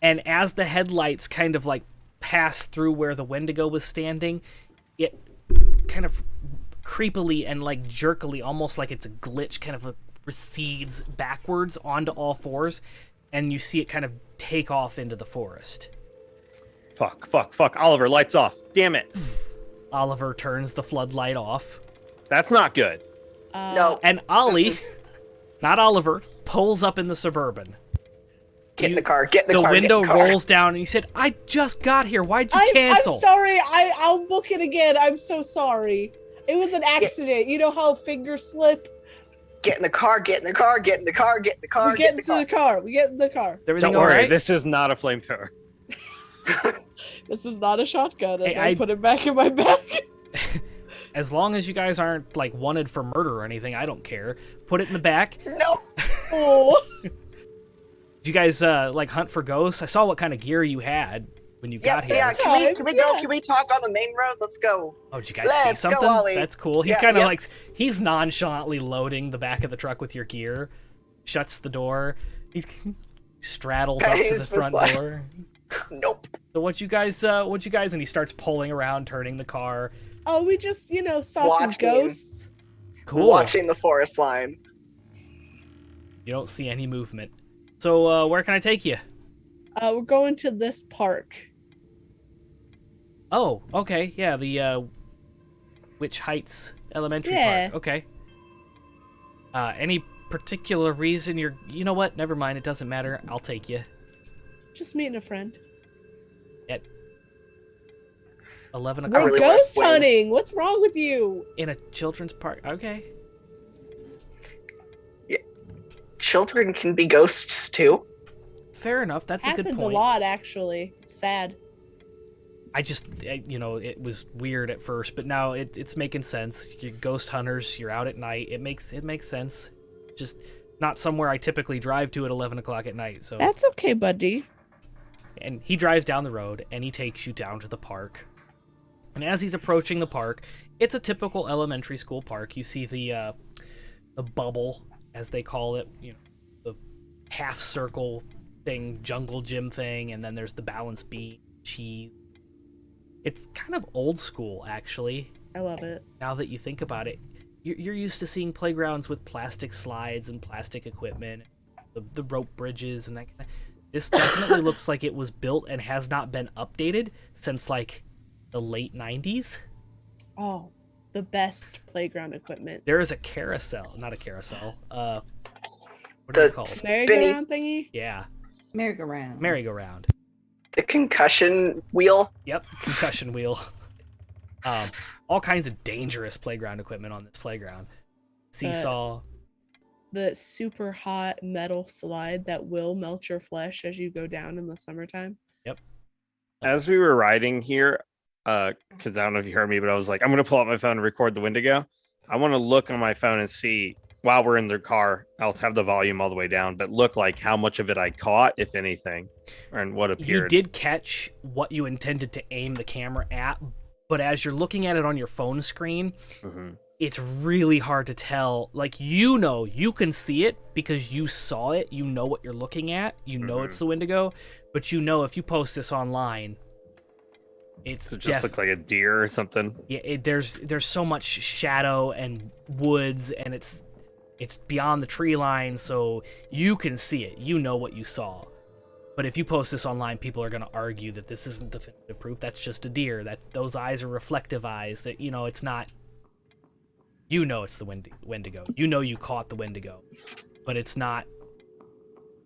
And as the headlights kind of like pass through where the Wendigo was standing, it kind of creepily and like jerkily, almost like it's a glitch, kind of recedes backwards onto all fours, and you see it kind of take off into the forest.
Fuck. Oliver, lights off. Damn it.
Oliver turns the floodlight off,
That's not good.
No.
and Ollie, not Oliver, pulls up in the Suburban.
Get in the car. Get in the
The
car.
window
get in the car.
rolls down, and you said, "I just got here. Why'd you cancel?"
I'm sorry. I'll book it again. I'm so sorry. It was an accident. You know how fingers slip?
Get in the car. Get in the car. Get in the car. Get in the car.
We get into the car. We get in the car.
Is everything
Don't
all
worry,
right?
this is not a flamethrower.
This is not a shotgun. As
Hey,
I
I-
put it back in my bag.
As long as you guys aren't like wanted for murder or anything, I don't care. Put it in the back.
No.
Oh.
Did you guys like hunt for ghosts? I saw what kind of gear you had when you got
Yes.
here.
Yeah. Can we go?
Yeah.
Can we talk on the main road? Let's go.
Oh, did you guys see
Let's go,
something?
Ollie.
That's cool. He
Yeah,
kind of
yeah.
like he's nonchalantly loading the back of the truck with your gear, shuts the door, he straddles up to
He's
the
just
front
like-
door.
Nope.
So what you guys, and he starts pulling around, turning the car.
Oh, we just, saw some
Watch me.
ghosts.
Cool.
Watching the forest line.
You don't see any movement. So where can I take you?
We're going to this park.
Oh, okay. Yeah, the Witch Heights Elementary
Yeah.
Park. Okay. Any particular reason you know what? Never mind. It doesn't matter. I'll take you.
Just meeting a friend.
At 11
We're
o'clock
really
ghost
West Wing.
hunting. What's wrong with you?
in a children's park. Okay.
Children can be ghosts too.
Fair enough. That's a good
Happens
point.
a lot, actually. It's sad.
I just, it was weird at first, but now it's making sense. You're ghost hunters. You're out at night. It makes sense. Just not somewhere I typically drive to at 11 o'clock at night. So,
That's okay, buddy.
and he drives down the road and he takes you down to the park. And as he's approaching the park, it's a typical elementary school park. You see the bubble, as they call it, the half circle thing, jungle gym thing, and then there's the balance beam, cheese. It's kind of old school, actually.
I love it.
Now that you think about it, you're used to seeing playgrounds with plastic slides and plastic equipment, the rope bridges and that kind of. This definitely looks like it was built and has not been updated since like the late 90s.
Oh, the best playground equipment.
There is a carousel, not a carousel. What are they
The
called?
Merry-go-round thingy?
Yeah,
Merry-go-round.
merry-go-round.
The concussion wheel.
Yep, concussion wheel. All kinds of dangerous playground equipment on this playground. Seesaw.
The super hot metal slide that will melt your flesh as you go down in the summertime.
As we were riding here, because I don't know if you heard me, but I was like, I'm going to pull out my phone and record the Wendigo. I want to look on my phone and see, while we're in the car, I'll have the volume all the way down, but look like how much of it I caught, if anything, and what
You
appeared.
did catch what you intended to aim the camera at, but as you're looking at it on your phone screen,
Mhm.
it's really hard to tell. Like, you can see it because you saw it. You know what you're looking at. You know it's the Wendigo, but if you post this online, it's
Does it just look like a deer or something?
yeah. There's so much shadow and woods, and it's beyond the tree line, so you can see it. You know what you saw. But if you post this online, people are going to argue that this isn't definitive proof. That's just a deer. That those eyes are reflective eyes. That it's not. It's the Wendigo. You caught the Wendigo, but it's not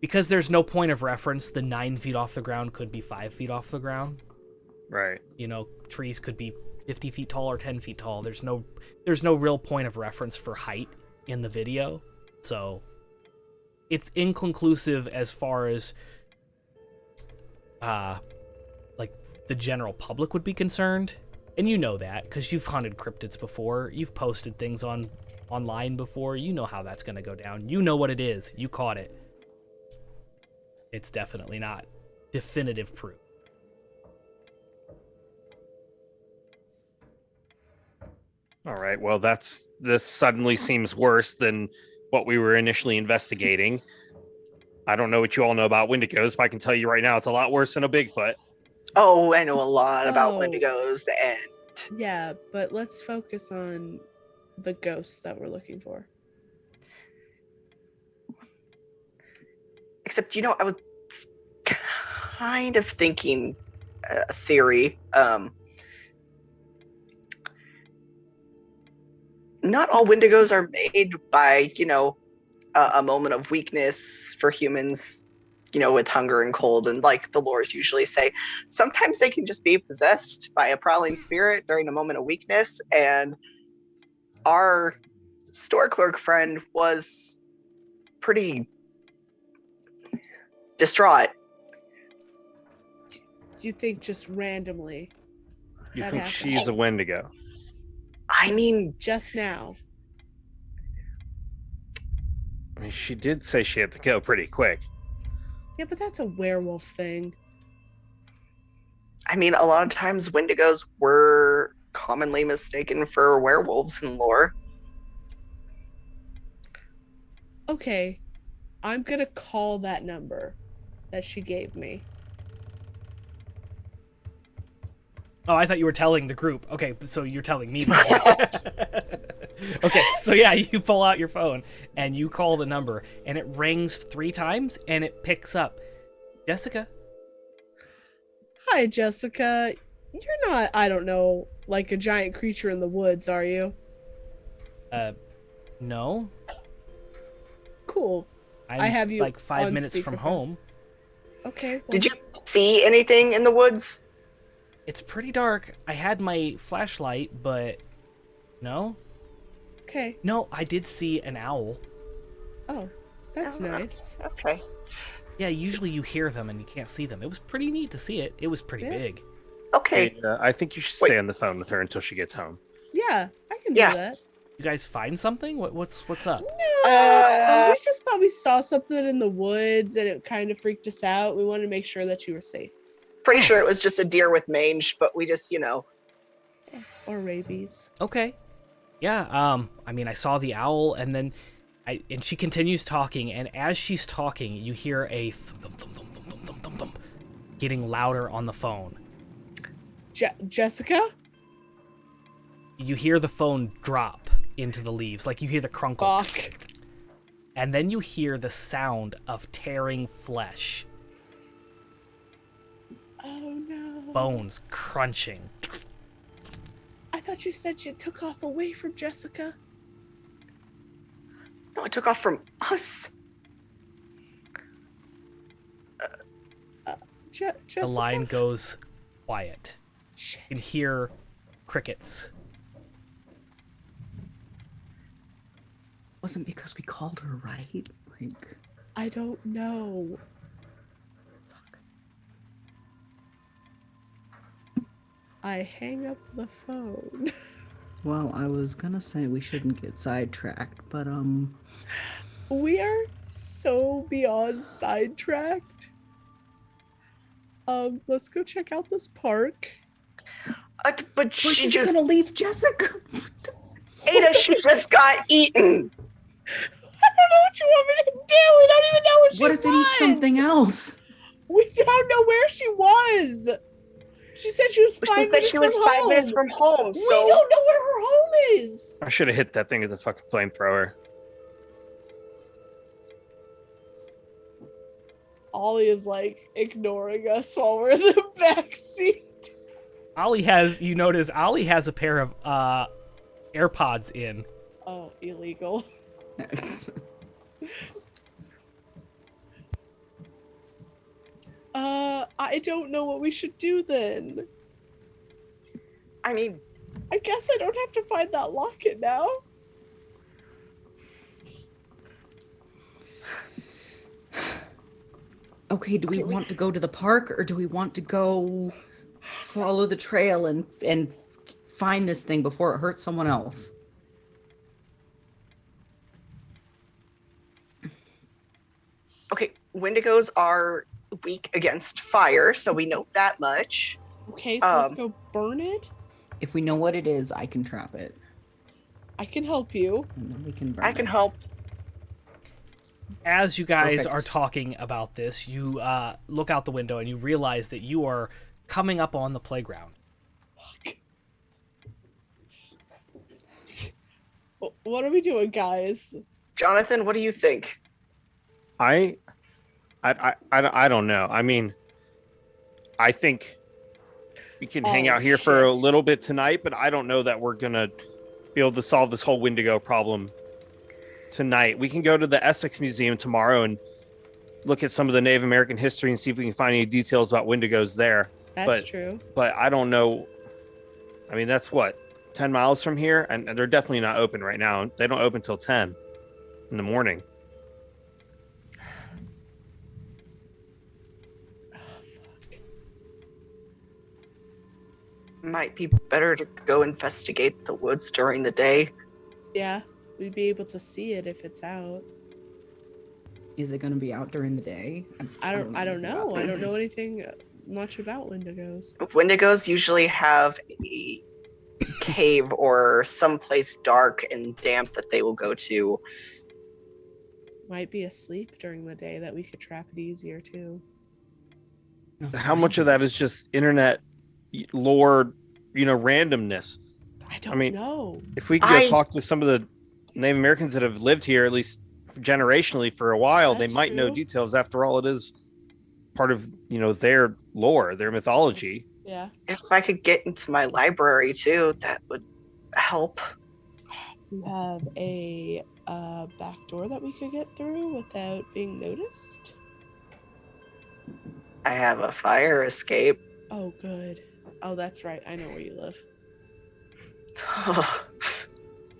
because there's no point of reference. The 9 feet off the ground could be 5 feet off the ground.
Right.
Trees could be 50 feet tall or 10 feet tall. There's no real point of reference for height in the video, so it's inconclusive as far as like the general public would be concerned. And you know that because you've hunted cryptids before, you've posted things online before. You know how that's going to go down. You know what it is. You caught it. It's definitely not definitive proof.
All right. Well, this suddenly seems worse than what we were initially investigating. I don't know what you all know about Wendigos, but I can tell you right now, it's a lot worse than a Bigfoot.
Oh, I know a lot about
Oh.
Wendigos. And
Yeah, but let's focus on the ghosts that we're looking for.
Except, I was kind of thinking a theory. Not all Wendigos are made by, a moment of weakness for humans, with hunger and cold, and like the lores usually say, sometimes they can just be possessed by a prowling spirit during a moment of weakness. And our store clerk friend was pretty distraught.
You think just randomly?
You
That
think
happens.
she's a Wendigo?
I mean,
Just now.
I mean, she did say she had to go pretty quick.
Yeah, but that's a werewolf thing.
a lot of times Wendigos were commonly mistaken for werewolves in lore.
Okay, I'm gonna call that number that she gave me.
Oh, I thought you were telling the group. Okay, so you're telling me. Okay, so yeah, you pull out your phone and you call the number, and it rings 3 times, and it picks up. Jessica.
Hi, Jessica. You're not, I don't know, like a giant creature in the woods, are you?
No.
Cool.
I'm
I have you
like 5
on
minutes from
speakerphone.
home.
Okay. Well,
Did you see anything in the woods?
It's pretty dark. I had my flashlight, but no.
Okay.
No, I did see an owl.
Oh, that's
Oh,
nice.
Okay.
Yeah, usually you hear them and you can't see them. It was pretty neat to see it. It was pretty
Yeah.
big.
Okay.
Hey, I think you should
Wait.
stay on the phone with her until she gets home.
Yeah, I can
Yeah.
do that.
You guys find something? What's up?
No, we just thought we saw something in the woods and it kind of freaked us out. We wanted to make sure that you were safe.
Pretty sure it was just a deer with mange, but we just,
Or rabies.
Okay. Yeah, I saw the owl, and then and she continues talking, and as she's talking, you hear a thump, thump, thump, thump, thump, thump, thump, thump, getting louder on the phone.
Jessica?
You hear the phone drop into the leaves, like you hear the crunkle.
Fuck.
And then you hear the sound of tearing flesh,
Oh no.
bones crunching.
I thought you said you took off away from Jessica.
no, it took off from us.
Jessica?
The line goes quiet.
Shit.
You can hear crickets.
Wasn't because we called her, right? Like,
I don't know.
fuck.
I hang up the phone.
Well, I was gonna say we shouldn't get sidetracked, but
We are so beyond sidetracked. Let's go check out this park.
But
we're
she
just
just,
gonna leave Jessica.
Ada, she just got eaten.
I don't know what you want me to do. We don't even know where she
What if it eats something else?
We don't know where she was. She said she was
She
5
said
minutes
she was
from
5
home.
minutes from home,
We
so
don't know where her home is.
I should have hit that thing with the fucking flamethrower.
Ollie is like ignoring us while we're in the back seat.
You notice Ollie has a pair of AirPods in.
Oh, illegal. I don't know what we should do then.
I
guess I don't have to find that locket now.
Okay, do we
Okay,
want to go to the park or do we want to go follow the trail and find this thing before it hurts someone else?
okay, Wendigos are weak against fire, so we know that much.
Okay, so let's
Um,
go burn it.
If we know what it is, I can trap it.
I can help you.
And then we can burn
I can
it.
help.
As you guys
Perfect.
are talking about this, you look out the window and you realize that you are coming up on the playground.
What are we doing, guys?
Jonathan, what do you think?
I I don't know. I mean, I think we can hang
Oh,
out here for a
shit.
little bit tonight, but I don't know that we're gonna be able to solve this whole Wendigo problem tonight. We can go to the Essex Museum tomorrow and look at some of the Native American history and see if we can find any details about Wendigos there.
That's true.
But I don't know. I mean, that's what 10 miles from here, and they're definitely not open right now. They don't open till 10 in the morning.
Might be better to go investigate the woods during the day.
Yeah, we'd be able to see it if it's out.
Is it going to be out during the day?
I don't
anything
know.
about
I don't know
this.
anything much about Wendigos.
Wendigos usually have a cave or someplace dark and damp that they will go to.
Might be asleep during the day that we could trap it easier too.
How much of that is just internet lore, randomness?
I don't
mean,
know.
If we could go talk to some of the Native Americans that have lived here, at least generationally for a while,
That's
they might know
true.
details. After all, it is part of, their lore, their mythology.
Yeah.
If I could get into my library too, that would help.
You have a back door that we could get through without being noticed?
I have a fire escape.
Oh, good. Oh, that's right. I know where you live.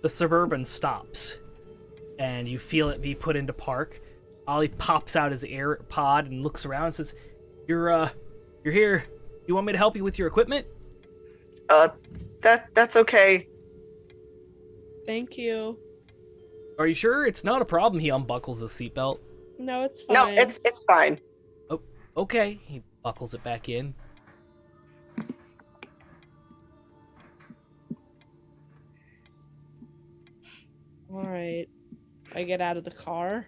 The Suburban stops, and you feel it be put into park. Ollie pops out his AirPod and looks around and says, You're here. You want me to help you with your equipment?
That's okay.
Thank you.
Are you sure? It's not a problem. He unbuckles his seatbelt.
No, it's fine.
No, it's fine.
Oh, okay. He buckles it back in.
All right. I get out of the car.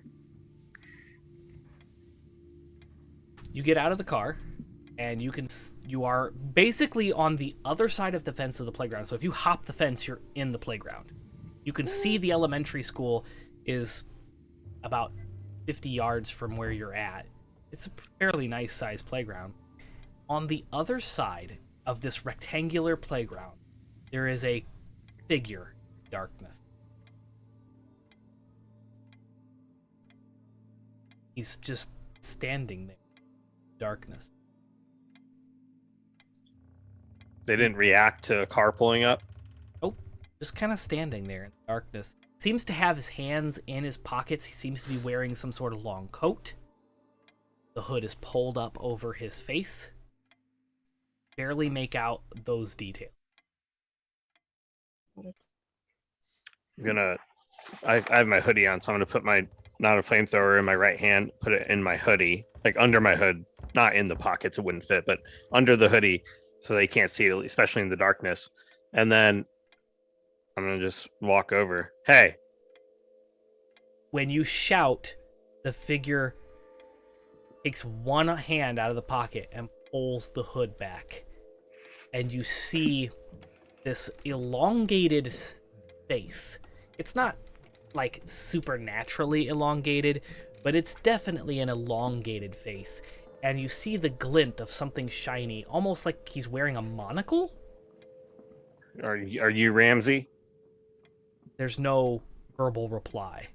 You get out of the car, and you are basically on the other side of the fence of the playground. So if you hop the fence, you're in the playground. You can see the elementary school is about 50 yards from where you're at. It's a fairly nice sized playground. On the other side of this rectangular playground, there is a figure in darkness. He's just standing there in darkness.
They didn't react to a car pulling up.
Just kind of standing there in the darkness. Seems to have his hands in his pockets. He seems to be wearing some sort of long coat. The hood is pulled up over his face. Barely make out those details.
I have my hoodie on, so I'm gonna put my not a flamethrower in my right hand, put it in my hoodie, like under my hood, not in the pockets, it wouldn't fit, but under the hoodie so they can't see it, especially in the darkness. And then I'm gonna just walk over. Hey.
When you shout, the figure takes one hand out of the pocket and pulls the hood back. And you see this elongated face. It's not like supernaturally elongated, but it's definitely an elongated face. And you see the glint of something shiny, almost like he's wearing a monocle.
Are you Ramsey?
There's no verbal reply.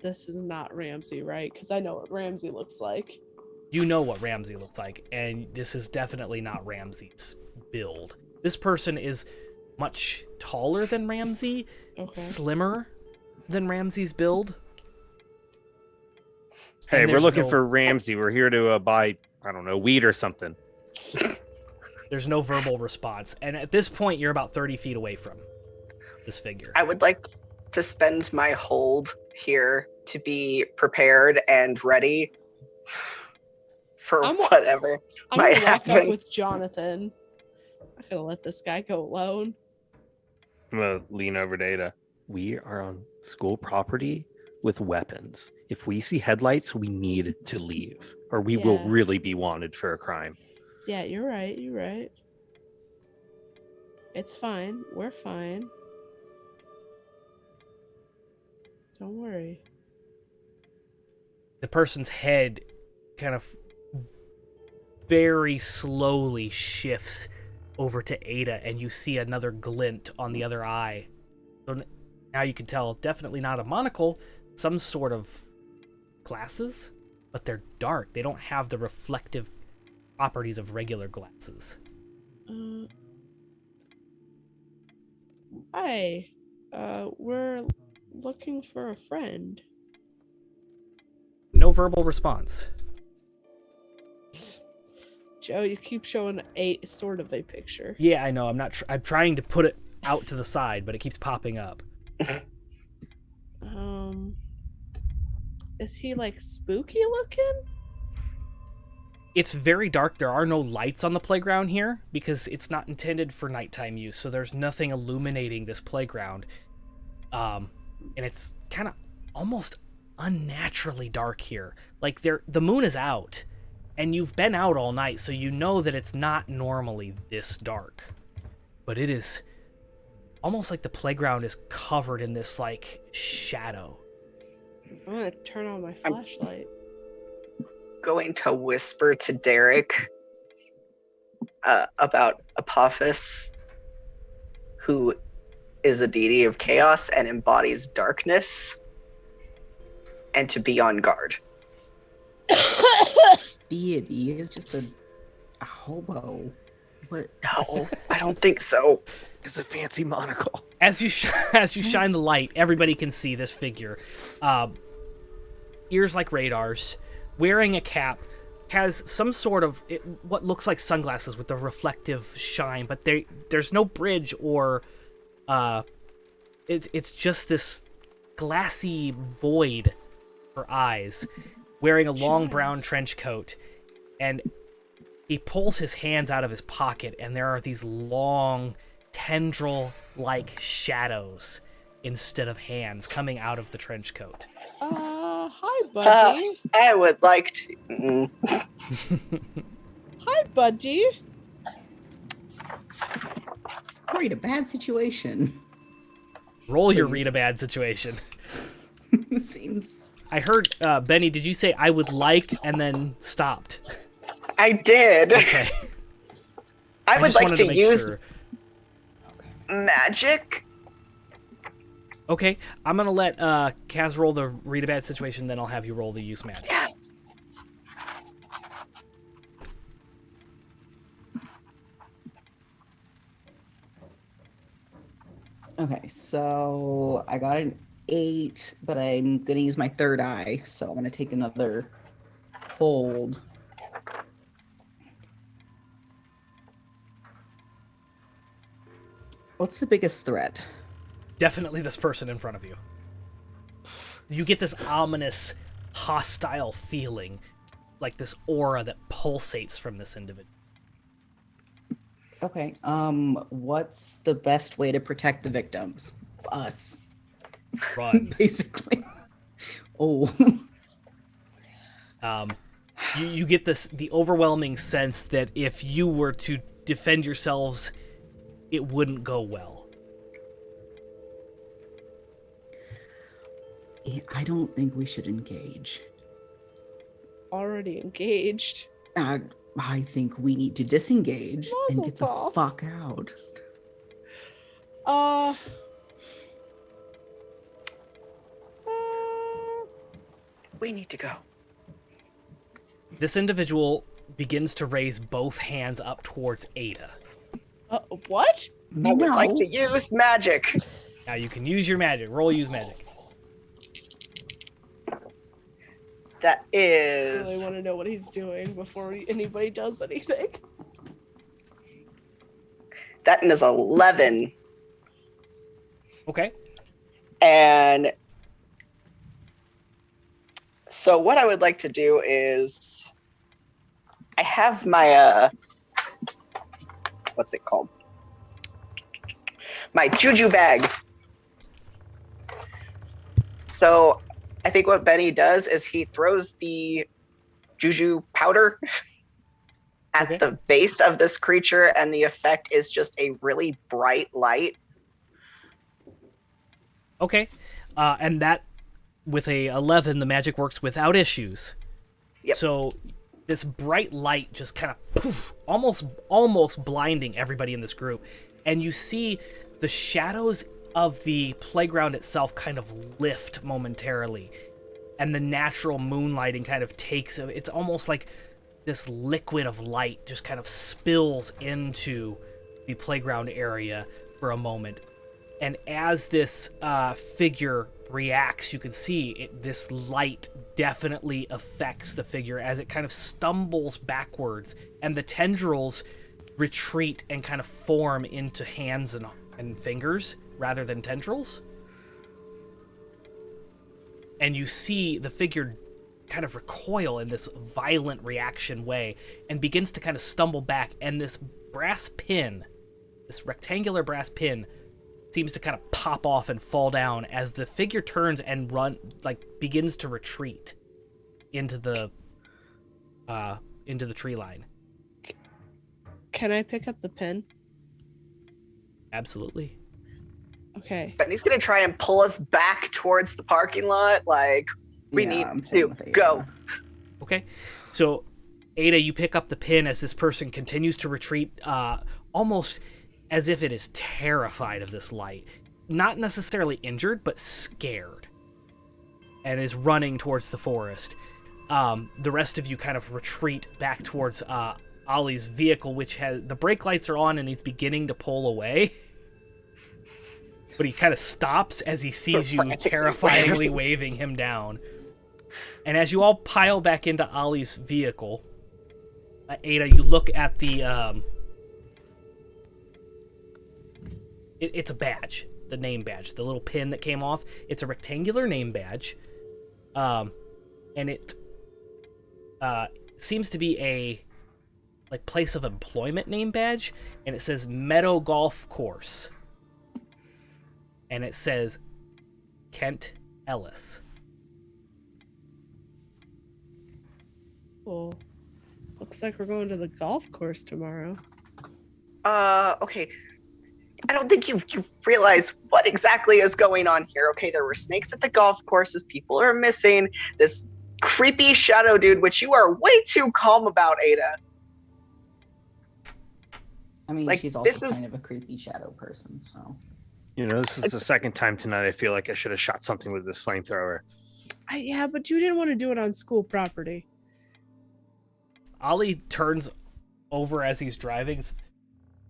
This is not Ramsey, right? Because I know what Ramsey looks like.
You know what Ramsey looks like, and this is definitely not Ramsey's build. This person is much taller than Ramsey,
Okay.
slimmer than Ramsey's build.
Hey,
And
we're
there's
looking
no-
for Ramsey. We're here to buy, I don't know, weed or something.
There's no verbal response, and at this point, you're about 30 feet away from this figure.
I would like to spend my hold here to be prepared and ready for
I'm-
whatever.
I'm
Might
gonna walk up
happen.
with Jonathan. I'm not gonna let this guy go alone.
I'm gonna lean over to Ada. We are on school property with weapons. If we see headlights, we need to leave, or we will
Yeah.
really be wanted for a crime.
Yeah, you're right. You're right. It's fine. We're fine. Don't worry.
the person's head kind of very slowly shifts over to Ada, and you see another glint on the other eye. So now you can tell, definitely not a monocle, some sort of glasses, but they're dark. They don't have the reflective properties of regular glasses.
Hi, we're looking for a friend.
No verbal response.
Joe, you keep showing a sort of a picture.
Yeah, I know. I'm trying to put it out to the side, but it keeps popping up.
Is he like spooky looking?
It's very dark. There are no lights on the playground here because it's not intended for nighttime use, so there's nothing illuminating this playground. And it's kind of almost unnaturally dark here. Like the moon is out, and you've been out all night, so you know that it's not normally this dark. But it is almost like the playground is covered in this like shadow.
I'm gonna turn on my flashlight.
Going to whisper to Derek about Apophis, who is a deity of chaos and embodies darkness, and to be on guard.
Deity is just a hobo. What?
No, I don't think so.
It's a fancy monocle.
As you shine the light, everybody can see this figure. Ears like radars, wearing a cap, has some sort of what looks like sunglasses with a reflective shine, but there's no bridge or it's just this glassy void for eyes, wearing a long brown trench coat, and he pulls his hands out of his pocket, and there are these long tendril-like shadows instead of hands coming out of the trench coat.
Hi, buddy.
I would like to.
Hi, buddy.
Read a bad situation.
Roll your
Please.
read a bad situation.
Seems.
I heard, Benny, did you say I would like and then stopped?
I did.
Okay.
I would
just
like
wanted
to
make
use
sure.
magic.
Okay, I'm gonna let Kaz roll the read a bad situation, then I'll have you roll the use magic.
Yeah.
Okay, so I got an 8, but I'm gonna use my third eye, so I'm gonna take another hold. What's the biggest threat?
Definitely this person in front of you. You get this ominous, hostile feeling, like this aura that pulsates from this individual.
Okay, what's the best way to protect the victims? Us,
Run.
basically. Oh.
You get the overwhelming sense that if you were to defend yourselves, it wouldn't go well.
I don't think we should engage.
Already engaged.
I think we need to disengage and get the
Mazel tov.
fuck out.
We need to go.
This individual begins to raise both hands up towards Ada.
What?
I would like to use magic.
Now you can use your magic. Roll use magic.
That
I
is.
really want to know what he's doing before anybody does anything.
That is 11.
Okay.
And so what I would like to do is I have my what's it called? My juju bag. So I think what Benny does is he throws the juju powder at the base of this creature, and the effect is just a really bright light.
Okay. And that with a 11, the magic works without issues.
Yep.
So this bright light just kind of poof, almost blinding everybody in this group, and you see the shadows of the playground itself kind of lift momentarily, and the natural moonlighting kind of takes. It's almost like this liquid of light just kind of spills into the playground area for a moment. And as this figure reacts, you can see this light definitely affects the figure as it kind of stumbles backwards, and the tendrils retreat and kind of form into hands and fingers rather than tendrils. And you see the figure kind of recoil in this violent reaction way and begins to kind of stumble back, and this brass pin, this rectangular brass pin, seems to kind of pop off and fall down as the figure turns and begins to retreat into the tree line.
Can I pick up the pin?
Absolutely.
Okay.
Benny's gonna try and pull us back towards the parking lot. Like, we
Yeah,
need
I'm staying
to
with Ada.
go.
Okay. So, Ada, you pick up the pin as this person continues to retreat, almost as if it is terrified of this light. Not necessarily injured, but scared. And is running towards the forest. The rest of you kind of retreat back towards Ollie's vehicle, which has the brake lights are on and he's beginning to pull away. But he kind of stops as he sees you terrifyingly waving him down. And as you all pile back into Ollie's vehicle, Ada, you look at the it's a badge, the name badge, the little pin that came off. It's a rectangular name badge, and it seems to be a place of employment name badge, and it says Meadow Golf Course, and it says Kent Ellis.
Cool. Looks like we're going to the golf course tomorrow.
Okay. I don't think you realize what exactly is going on here. Okay, there were snakes at the golf courses. People are missing. This creepy shadow dude, which you are way too calm about, Ada.
I mean,
Like,
she's
this
also
is-
kind of a creepy shadow person, so.
This is the second time tonight I feel like I should have shot something with this flamethrower.
Yeah, but you didn't want to do it on school property.
Ollie turns over as he's driving.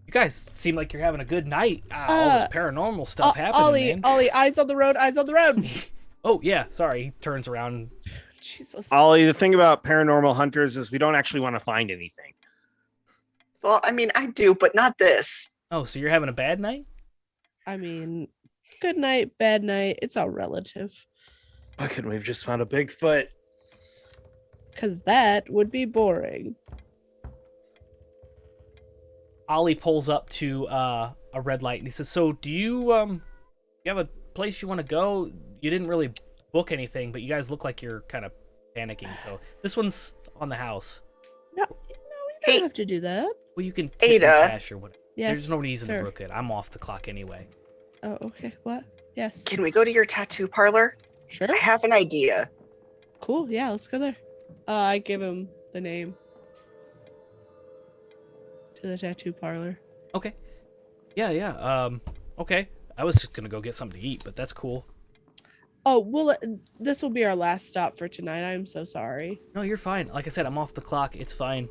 You guys seem like you're having a good night. All this paranormal stuff happening, man.
Ollie, eyes on the road, eyes on the road.
Oh, yeah, sorry. He turns around.
Jesus.
Ollie, the thing about paranormal hunters is we don't actually want to find anything.
Well, I mean, I do, but not this.
Oh, so you're having a bad night?
I mean, good night, bad night. It's all relative.
Why couldn't we have just found a Bigfoot?
Because that would be boring.
Ollie pulls up to a red light and he says, "So, do you have a place you want to go? You didn't really book anything, but you guys look like you're kind of panicking. So this one's on the house.
No, you don't
Hey.
have to do that.
Well, you can tip me
Ada.
cash or whatever.
Yes.
There's no reason
sir.
to book it. I'm off the clock anyway.
Oh, okay. What? Yes.
Can we go to your tattoo parlor?
Sure.
I have an idea.
Cool. Yeah, let's go there. I give him the name to the tattoo parlor.
Okay. Yeah. Okay. I was just gonna go get something to eat, but that's cool.
Oh, well, this will be our last stop for tonight. I'm so sorry.
No, you're fine. Like I said, I'm off the clock. It's fine.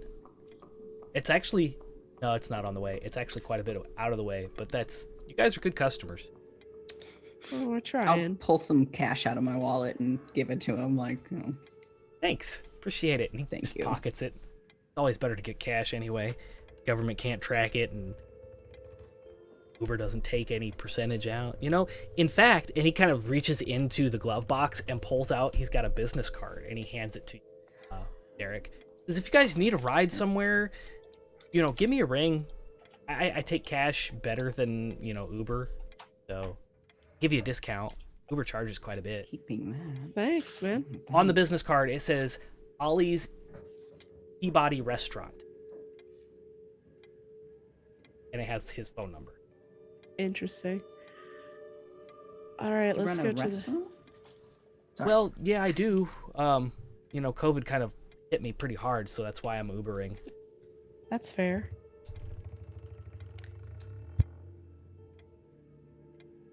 It's actually... No, it's not on the way. It's actually quite a bit out of the way, but that's... You guys are good customers.
Oh, we're
I'll
trying.
pull some cash out of my wallet and give it to him. Like,
Thanks. Appreciate it. And he
Thank
just
you.
pockets it. It's always better to get cash anyway. Government can't track it, and Uber doesn't take any percentage out. You know, in fact, and he kind of reaches into the glove box and pulls out, he's got a business card, and he hands it to Derek. Says, if you guys need a ride somewhere, you know, give me a ring. I take cash better than, you know, Uber. So, give you a discount. Uber charges quite a bit.
keeping that.
Thanks, man.
On the business card, it says Ollie's Peabody Restaurant. And it has his phone number.
Interesting. All right,
You
let's
run
go
a
to the.
restaurant? Sorry.
Well, yeah, I do. COVID kind of hit me pretty hard, so that's why I'm Ubering.
That's fair.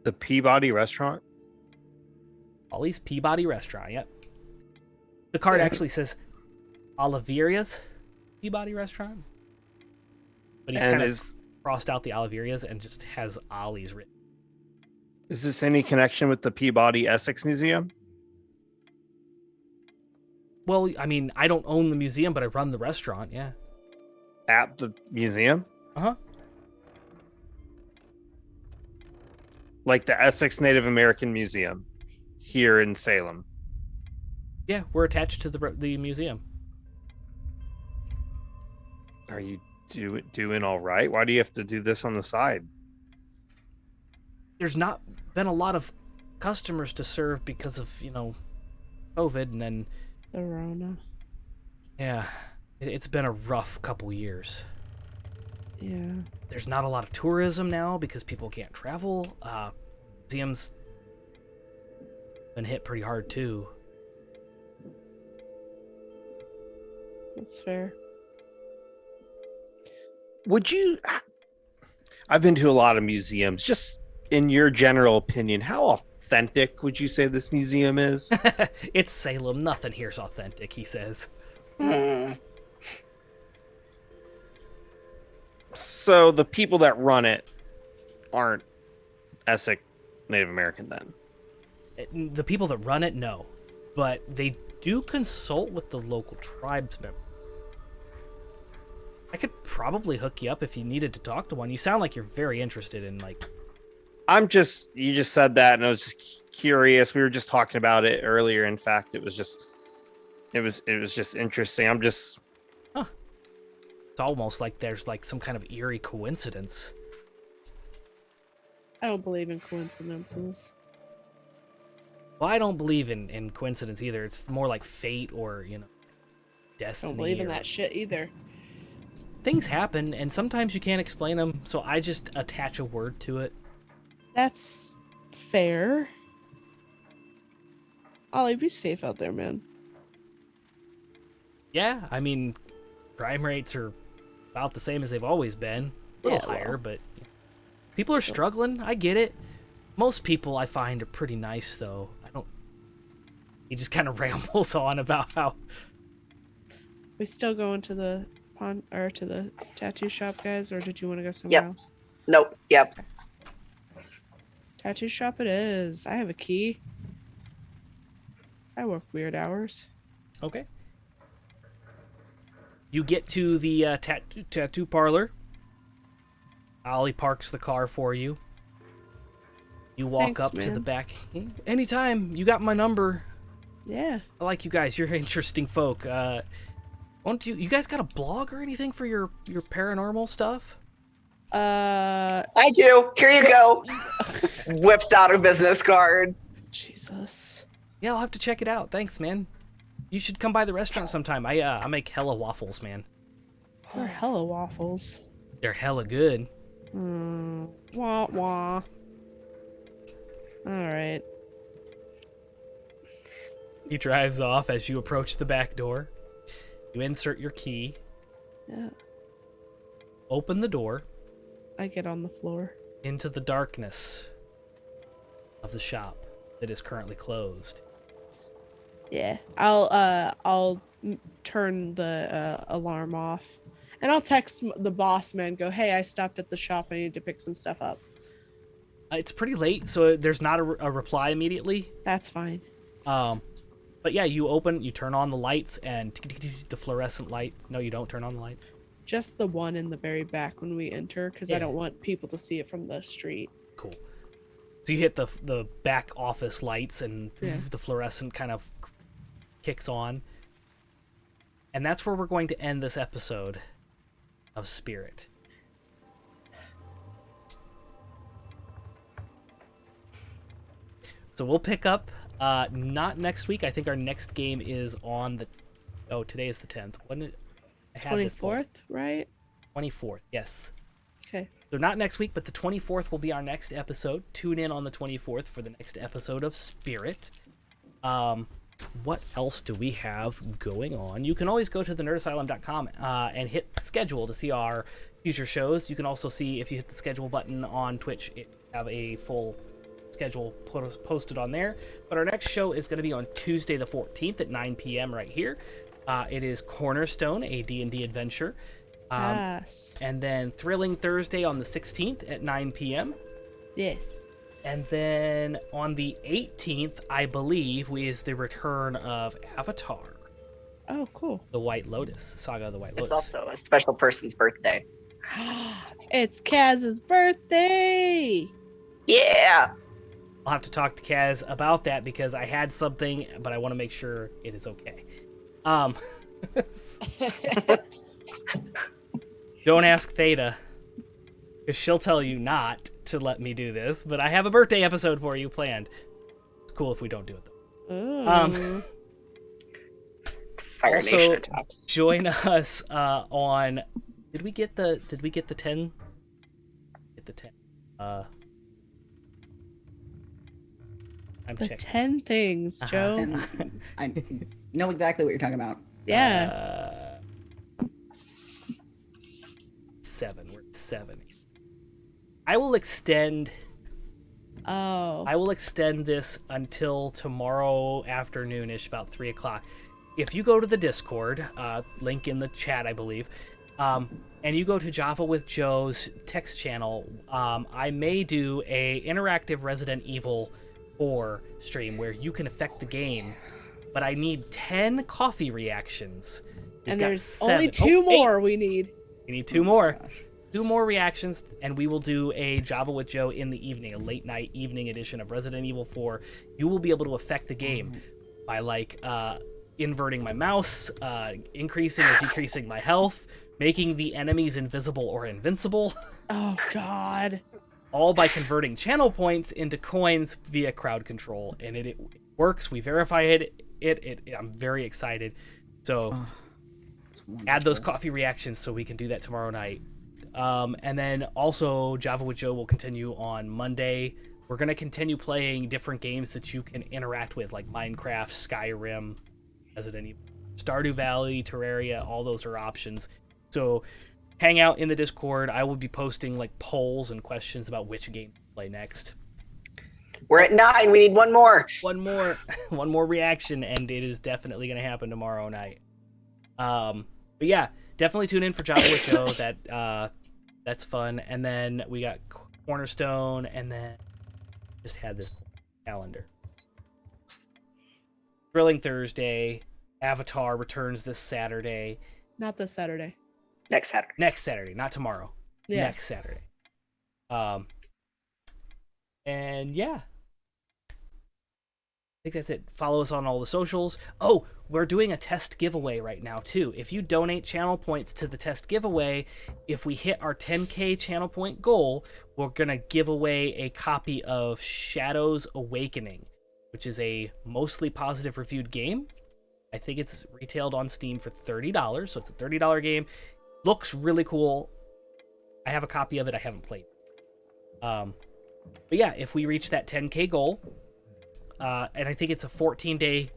The Peabody restaurant?
Ollie's Peabody Restaurant, yep. The card actually says Oliveria's Peabody Restaurant. But he's
And
kind of crossed out the Oliveria's and just has Ollie's written.
is this any connection with the Peabody Essex Museum?
Well, I mean, I don't own the museum, but I run the restaurant, yeah.
At the museum?
Uh-huh.
Like the Essex Native American Museum here in Salem.
Yeah, we're attached to the museum.
Are you doing all right? Why do you have to do this on the side?
There's not been a lot of customers to serve because of, COVID, and then,
The Rona.
yeah, it's been a rough couple years.
Yeah.
There's not a lot of tourism now because people can't travel. Museums been hit pretty hard too.
That's fair.
Would you? I've been to a lot of museums. Just in your general opinion, how authentic would you say this museum is?
It's Salem. Nothing here's authentic, he says.
Hmm.
So the people that run it aren't Essex Native American then?
The people that run it, no. But they do consult with the local tribesmen. I could probably hook you up if you needed to talk to one. You sound like you're very interested in,
You just said that and I was just curious. We were just talking about it earlier. In fact, it was just interesting.
It's almost like there's some kind of eerie coincidence.
I don't believe in coincidences.
Well, I don't believe in coincidence either. It's more like fate or,
I
destiny.
don't believe in
or-
that shit either.
Things happen, and sometimes you can't explain them, so I just attach a word to it.
That's fair. Ollie, be safe out there, man.
Yeah, I mean, crime rates are about the same as they've always been. A little
Yeah, well.
higher, but people are struggling. I get it. Most people I find are pretty nice, though. He just kind of rambles on about how.
We still going to the to the tattoo shop, guys, or did you want to go somewhere
Yep.
else?
Nope. Yep.
Tattoo shop it is. I have a key. I work weird hours.
Okay. You get to the tattoo parlor. Ollie parks the car for you. You walk
Thanks,
up to the
man.
back. Anytime. You got my number.
Yeah.
I like you guys. You're interesting folk. Won't you guys got a blog or anything for your paranormal stuff?
I do. Here you go. Whips out a business card.
Jesus.
Yeah, I'll have to check it out. Thanks, man. You should come by the restaurant sometime. I make hella waffles, man.
They're hella waffles.
They're hella good.
Wah wah. All right.
He drives off as you approach the back door. You insert your key,
Yeah.
open the door
I get on the floor.
into the darkness of the shop that is currently closed.
Yeah. I'll turn the alarm off, and I'll text the boss man. Go, hey, I stopped at the shop. I need to pick some stuff up.
It's pretty late, so there's not a reply immediately.
That's fine.
But yeah, you turn on the lights and the fluorescent lights. No, you don't turn on the lights.
Just the one in the very back when we enter, because
Yeah.
I don't want people to see it from the street.
Cool. So you hit the back office lights and
Yeah.
the fluorescent kind of kicks on. And that's where we're going to end this episode of Spirit. So we'll pick up not next week. I think our next game is on the today is the 10th. When did I had this pulled.
24th, right?
24th. Yes.
Okay.
So not next week, but the 24th will be our next episode. Tune in on the 24th for the next episode of Spirit. What else do we have going on? You can always go to thenerdasylum.com and hit schedule to see our future shows. You can also see, if you hit the schedule button on Twitch, it have a full schedule posted on there. But our next show is going to be on Tuesday the 14th at 9 p.m. right here. It is Cornerstone, a D&D adventure.
Yes.
And then Thrilling Thursday on the 16th at 9 p.m.
Yes.
And then on the 18th, I believe, is the return of Avatar,
Oh, cool.
the White Lotus, Saga of the White
It's
Lotus.
also a special person's birthday.
It's Kaz's birthday.
Yeah.
I'll have to talk to Kaz about that because I had something, but I want to make sure it is okay. Don't ask Theta, because she'll tell you not to let me do this, but I have a birthday episode for you planned. It's cool if we don't do it, though.
Ooh.
Fire
Also-
Nation attacks.
Join us on... Did we get the 10? Get the 10. I'm
The
checking.
10 things,
Uh-huh.
Joe.
And I know exactly what you're talking about.
Yeah.
7. We're at 7. I will extend this until tomorrow afternoonish, about 3 o'clock. If you go to the Discord, link in the chat, I believe, and you go to Java with Joe's text channel, I may do a interactive Resident Evil 4 stream where you can affect the game, but I need 10 coffee reactions. We've
And
got
there's
7.
only 2
8.
more we need.
We need 2 more.
Gosh.
2 more reactions, and we will do a Java with Joe in the evening, a late night evening edition of Resident Evil 4. You will be able to affect the game by inverting my mouse, increasing or decreasing my health, making the enemies invisible or invincible,
Oh, God.
all by converting channel points into coins via crowd control. And it works. We verified it. I'm very excited. So
Oh, it's
add those
wonderful.
coffee reactions so we can do that tomorrow night. And then also Java with Joe will continue on Monday. We're going to continue playing different games that you can interact with, like Minecraft, Skyrim, Resident Evil, Stardew Valley, Terraria. All those are options. So hang out in the Discord. I will be posting like polls and questions about which game to play next.
We're at 9. We need one more.
One more reaction, and it is definitely going to happen tomorrow night. But yeah, definitely tune in for Java with Joe. That's fun. And then we got Cornerstone, and then just had this calendar. Thrilling Thursday. Avatar returns this Saturday.
Not this Saturday.
Next Saturday.
Next Saturday, not tomorrow.
Yeah.
Next Saturday. And yeah. I think that's it. Follow us on all the socials. Oh, we're doing a test giveaway right now, too. If you donate channel points to the test giveaway, if we hit our 10K channel point goal, we're going to give away a copy of Shadows Awakening, which is a mostly positive reviewed game. I think it's retailed on Steam for $30, so it's a $30 game. Looks really cool. I have a copy of it. I haven't played. But yeah, if we reach that 10K goal, and I think it's a 14-day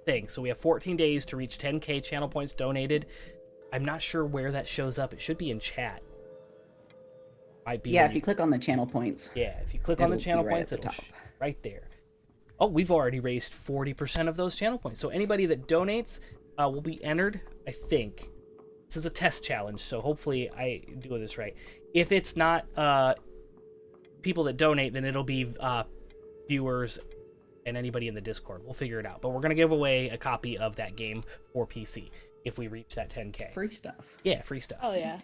thing, so we have 14 days to reach 10K channel points donated. I'm not sure where that shows up. It should be in chat. Might be.
Yeah,
when
if you click on the channel points.
Yeah, if you click on the
it'll be
channel
right
points,
at the
it'll
top.
right there. Oh, we've already raised 40% of those channel points. So anybody that donates will be entered, I think. This is a test challenge, so hopefully I do this right. If it's not people that donate, then it'll be viewers and anybody in the Discord. We'll figure it out. But we're going to give away a copy of that game for PC if we reach that 10K.
Free stuff.
Yeah, free stuff.
Oh, yeah.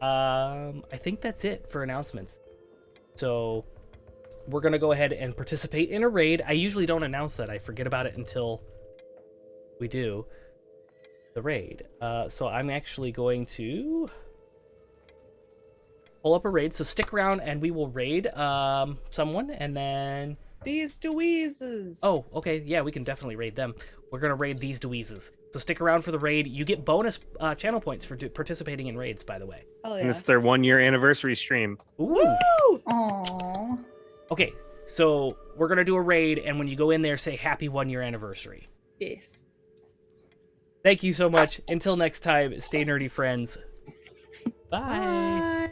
I think that's it for announcements. So we're going to go ahead and participate in a raid. I usually don't announce that. I forget about it until we do the raid. So I'm actually going to pull up a raid. So stick around and we will raid someone, and then...
These Dweezes.
Oh, okay. Yeah, we can definitely raid them. We're going to raid these Dweezes. So stick around for the raid. You get bonus channel points for participating in raids, by the way.
Oh,
And
yeah.
it's their 1-year anniversary stream.
Ooh.
Woo!
Aww.
Okay, so we're gonna do a raid, and when you go in there, say happy 1-year anniversary.
Yes.
Thank you so much. Until next time, stay nerdy, friends. Bye.
Bye.